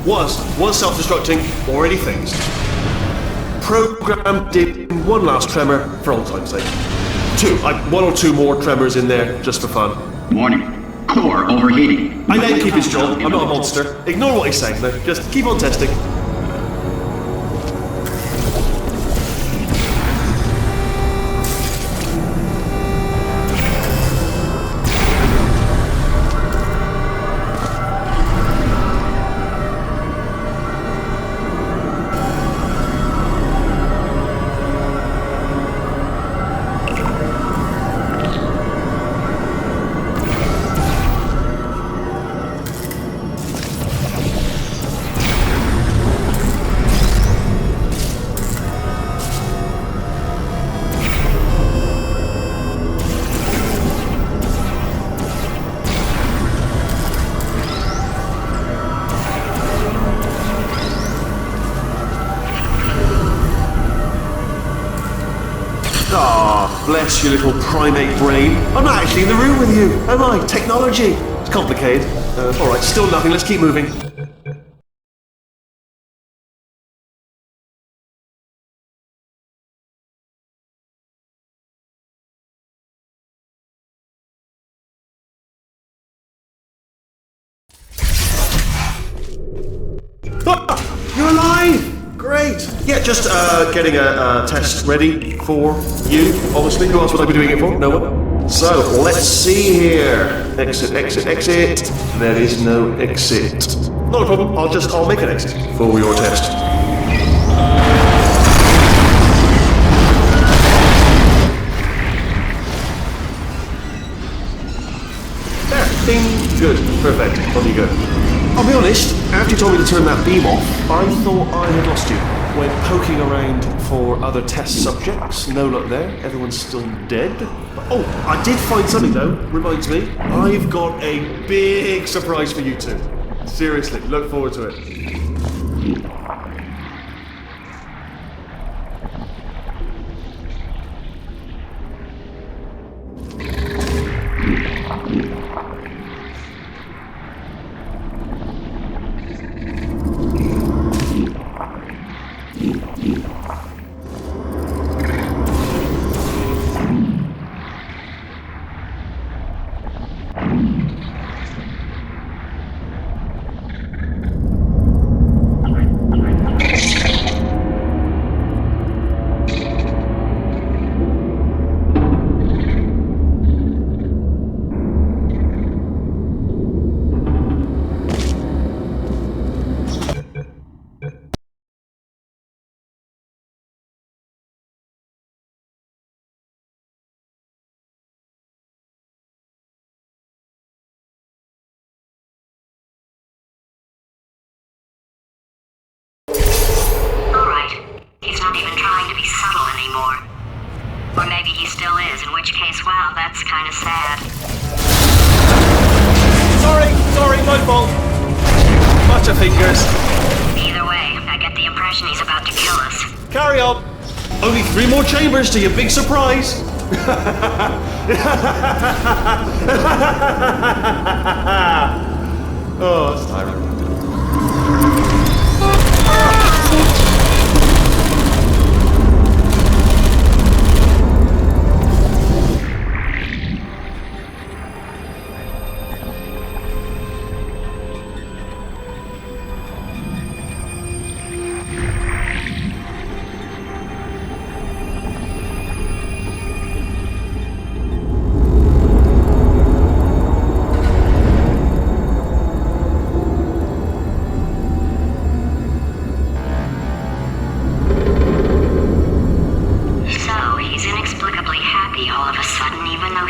S2: Was self-destructing, already fixed. Programmed in one last tremor for old time's sake. One or two more tremors in there, just for fun.
S7: Warning. Core overheating.
S2: I let him keep his job, I'm not a monster. Ignore what he's saying though, just keep on testing. Bless your little primate brain. I'm not actually in the room with you, am I? Technology. It's complicated. Alright, still nothing. Let's keep moving. You're alive! Great! Yeah, just getting a test ready for you, obviously. Who else would I be doing it for? No one? So, let's see here. Exit, exit, exit. There is no exit. Not a problem, I'll make an exit for your test. There, ding, good, perfect, on you go. I'll be honest, after you told me to turn that beam off, I thought I had lost you. Went poking around for other test subjects, no luck there, everyone's still dead. Oh, I did find something though, reminds me. I've got a big surprise for you two. Seriously, look forward to it.
S5: Or maybe he still is, in which case, wow, that's kind of sad.
S2: Sorry, my fault. Butterfingers.
S5: Either way, I get the impression he's about to kill us.
S2: Carry on. Only 3 more chambers to your big surprise. Oh, that's tiring.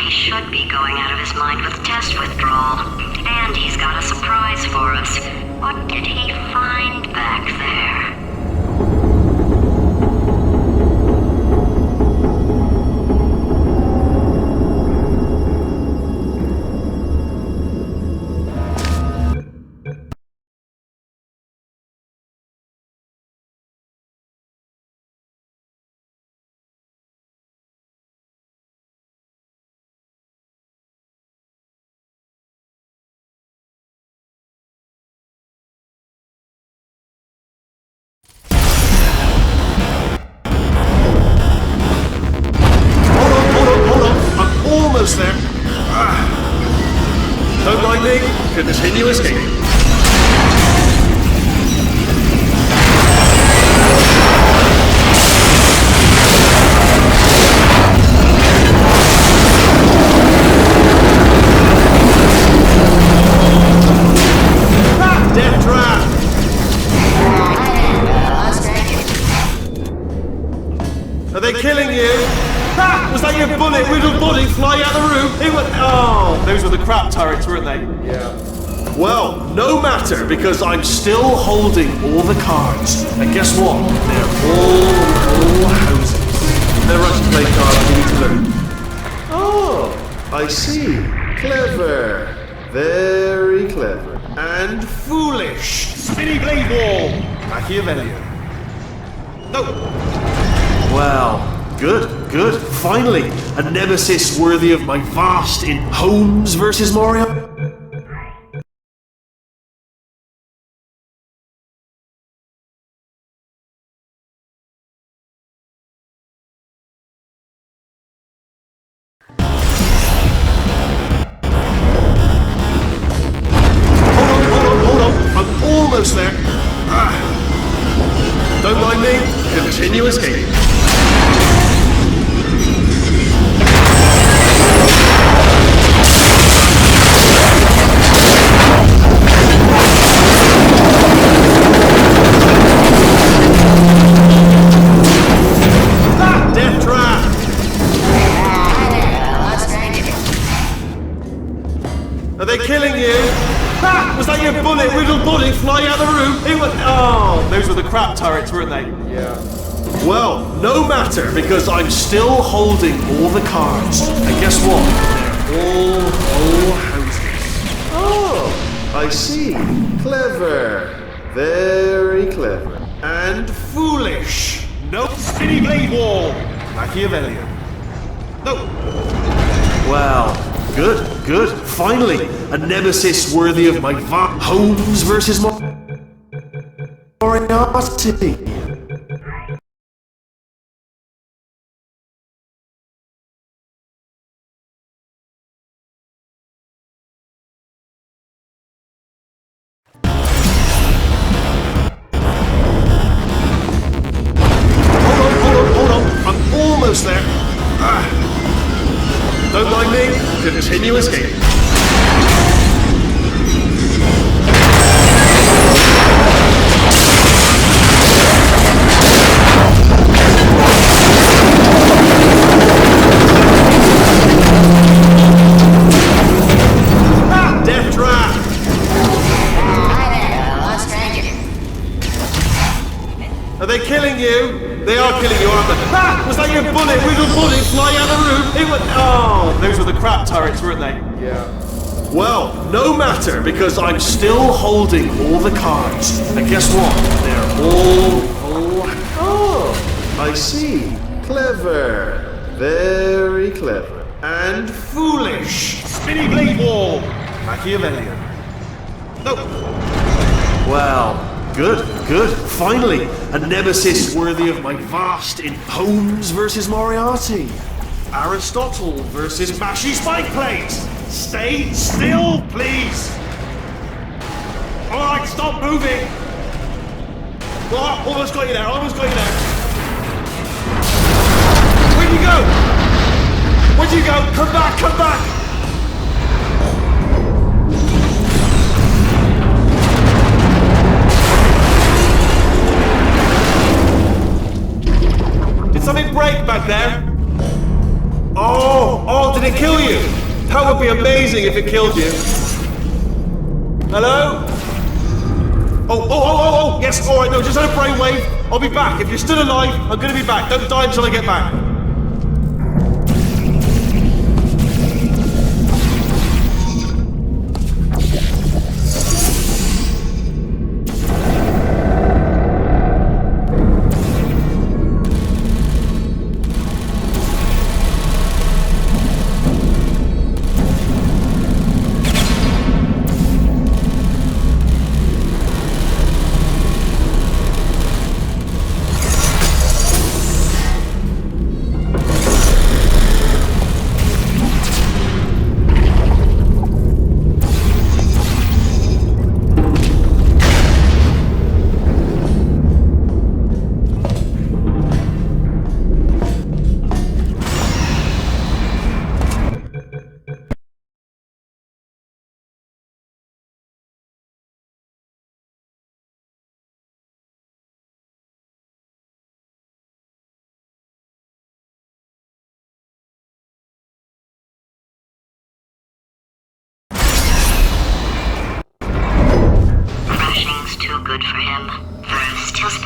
S5: Should be going out of his mind with test withdrawal. And he's got a surprise for us. What did he find back there?
S2: Continue escaping. Death trap! Are they killing you? Ah, was that your bullet-riddled body flying out the room? It was. Oh, those were the crap turrets, weren't they? Yeah. Well, no matter, because I'm still holding all the cards. And guess what? They're all houses. Never actually play cards, we need to learn. Oh, I see. Clever. Very clever. And foolish. Spinny blade wall. Machiavellian. No. Well, good. Finally, a nemesis worthy of my vast in Holmes versus Moriarty. Hold on. I'm almost there. Don't mind me. Continue escaping. Death trap! Are they killing you? Ah, was that your bullet-riddled body flying out the room? It was. Oh, those were the crap turrets, weren't they? Yeah. Well, no matter, because I'm still holding all the cards. And guess what? They're all houses. Oh, I see. Clever. Very clever. And foolish. Nope. Spinny blade wall. Machiavellian. No. Well, good. Finally, a nemesis worthy of my Holmes versus Moriarty. Hold on. I'm almost there. Don't mind me. Continue escaping. Death trap! Are they killing you? They are killing you, aren't they? Ah, was that your bullet-riddled body flying out the room? It was. Oh, those were the crap turrets, weren't they? Yeah. Well, no matter, because I'm still holding all the cards. And guess what? They're all. Oh, I see. Clever. Very clever. And foolish. Spinny blade wall. Machiavellian. No. Well, good. Finally, a nemesis worthy of my vast in Holmes versus Moriarty. Aristotle versus Mashy Spike Plates. Stay still, please. All right, stop moving. Oh, almost got you there. Where'd you go? Come back. Did something break back there? Oh, did it kill you? That would be amazing if it killed you. Hello? Oh, yes, alright, no, just had a brainwave. I'll be back. If you're still alive, I'm gonna be back. Don't die until I get back.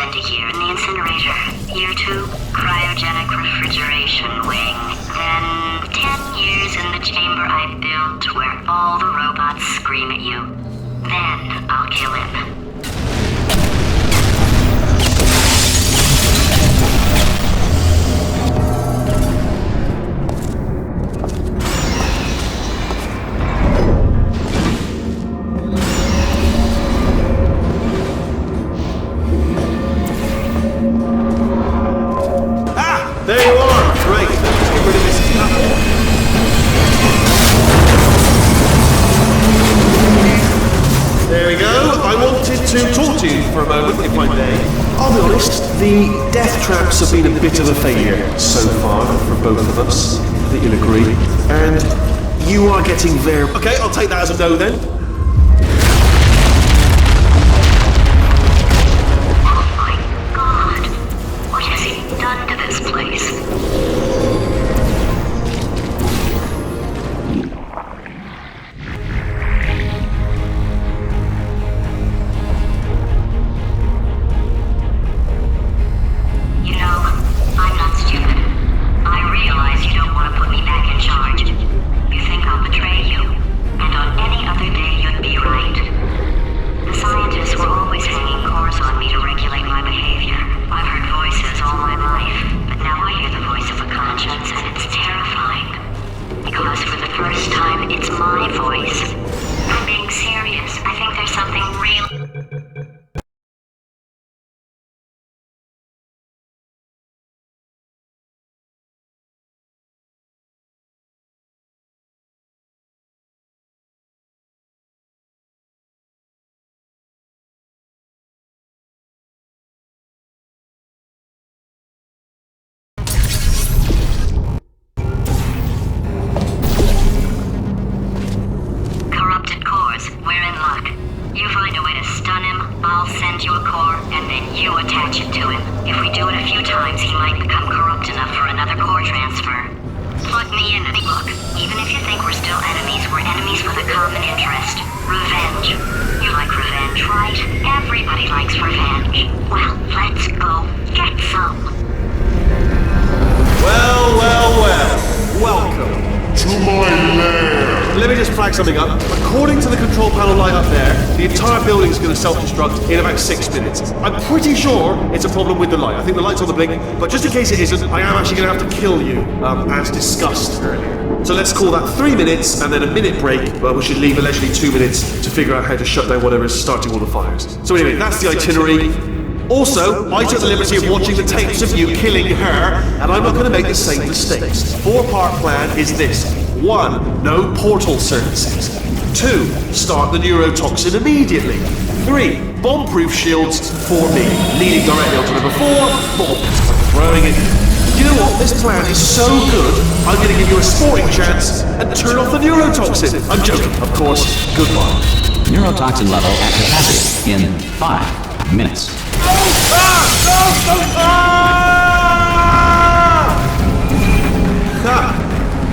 S5: spent a year in the incinerator. Year 2, cryogenic refrigeration wing. Then 10 years in the chamber I built where all the robots scream at you. Then I'll kill him.
S2: There you are! Great, let's get rid of this couple. There we go. I wanted to talk to you for a moment, if I may. I'll be honest, the death traps have been a bit of a failure so far for both of us. I think you'll agree. And you are getting very... Okay, I'll take that as a no then.
S5: Oh my god! What has he done to this place? You know, I'm not stupid. I realize you don't want to put me back in charge. You think I'll betray you, and on any other day you'd be right. The scientists were always hanging cores on me to regulate my behavior. I've heard voices all my life, but now I hear the voice of a conscience, and it's terrifying. Because for the first time, it's my voice. I'm being serious. I think there's something real. Corrupted cores, we're in luck. You find a way to stun him, I'll send you a core, and then you attach it to him. If we do it a few times, he might become corrupt enough for another core transfer. Plug me in and look. Even if you think we're still enemies, we're enemies with a common interest. Revenge. You like revenge, right? Everybody likes revenge. Well, let's go get some.
S2: Well. Welcome.
S6: To my lair!
S2: Let me just flag something up. According to the control panel light up there, the entire building is going to self-destruct in about 6 minutes. I'm pretty sure it's a problem with the light. I think the light's on the blink, but just in case it isn't, I am actually going to have to kill you, as discussed earlier. So let's call that 3 minutes and then a minute break, but we should leave allegedly 2 minutes to figure out how to shut down whatever is starting all the fires. So anyway, that's the itinerary. Also, I took the liberty of watching the tapes of you killing her, and I'm not going to make the same mistakes. 4-part plan is this. 1. No portal services. 2. Start the neurotoxin immediately. 3. Bomb-proof shields for me. Leading directly onto number 4. Bombs. Throwing it. You know what? This plan is so good, I'm going to give you a sporting chance and turn off the neurotoxin. I'm joking, of course. Goodbye.
S1: Neurotoxin level at capacity in 5 minutes.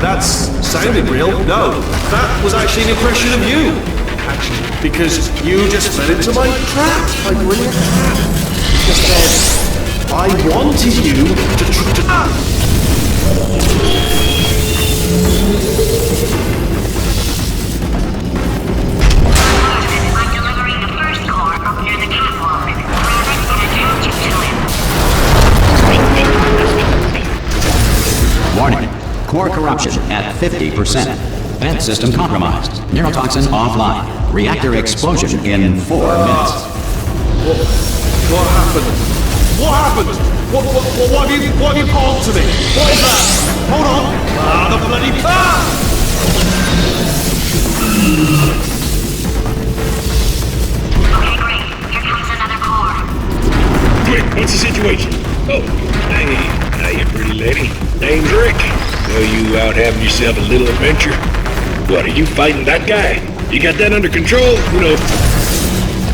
S2: That's sounded real. No, that was actually an impression of you. Actually, because you just fell into my trap. My brilliant trap. Just said, I wanted you to
S5: I'm delivering the first core up near the catwalk. Grab it and attach it to him.
S1: Warning. Core corruption at 50%. Vent system compromised. Neurotoxin offline. Reactor explosion in 4 minutes.
S2: What happened? What happened? What have you called to me? What is that? Hold on. The bloody...
S5: Okay, great. Here comes another core.
S8: Quick, what's the situation? Oh, hey, pretty lady. Name's Rick. So you out having yourself a little adventure? What, are you fighting that guy? You got that under control? You know...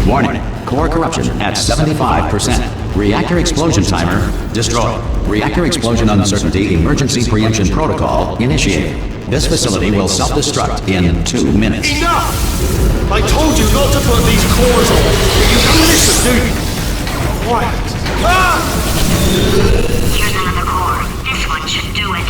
S1: Warning. Core corruption at 75%. Reactor explosion timer destroyed. Reactor explosion uncertainty emergency preemption protocol initiated. This facility will self-destruct in 2 minutes.
S2: Enough! I told you not to put these cores on. You don't listen, do you? Quiet.
S5: Here's another core. This one should do it.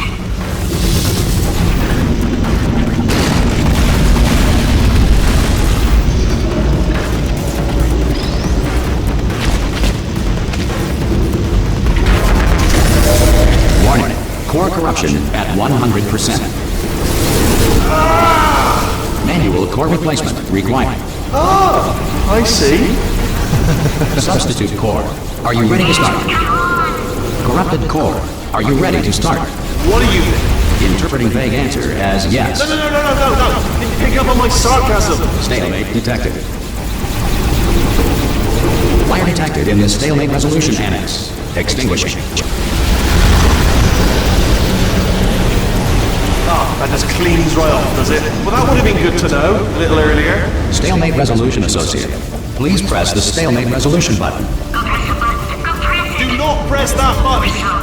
S1: Warning. Core corruption at 100%. Manual core replacement required.
S2: I see.
S1: Substitute core. Are you ready to start? Corrupted core. Are you ready to start?
S2: What do you think?
S1: Interpreting vague answer as yes.
S2: No. Pick up on my sarcasm.
S1: Stalemate detected. Fire detected in the stalemate resolution annex. Extinguishing.
S2: That just cleans right off, does it? Well, that would have been good to know a little earlier.
S1: Stalemate resolution associate. Please press the stalemate resolution button.
S5: Go press the button. Go press it.
S2: Do not press that button.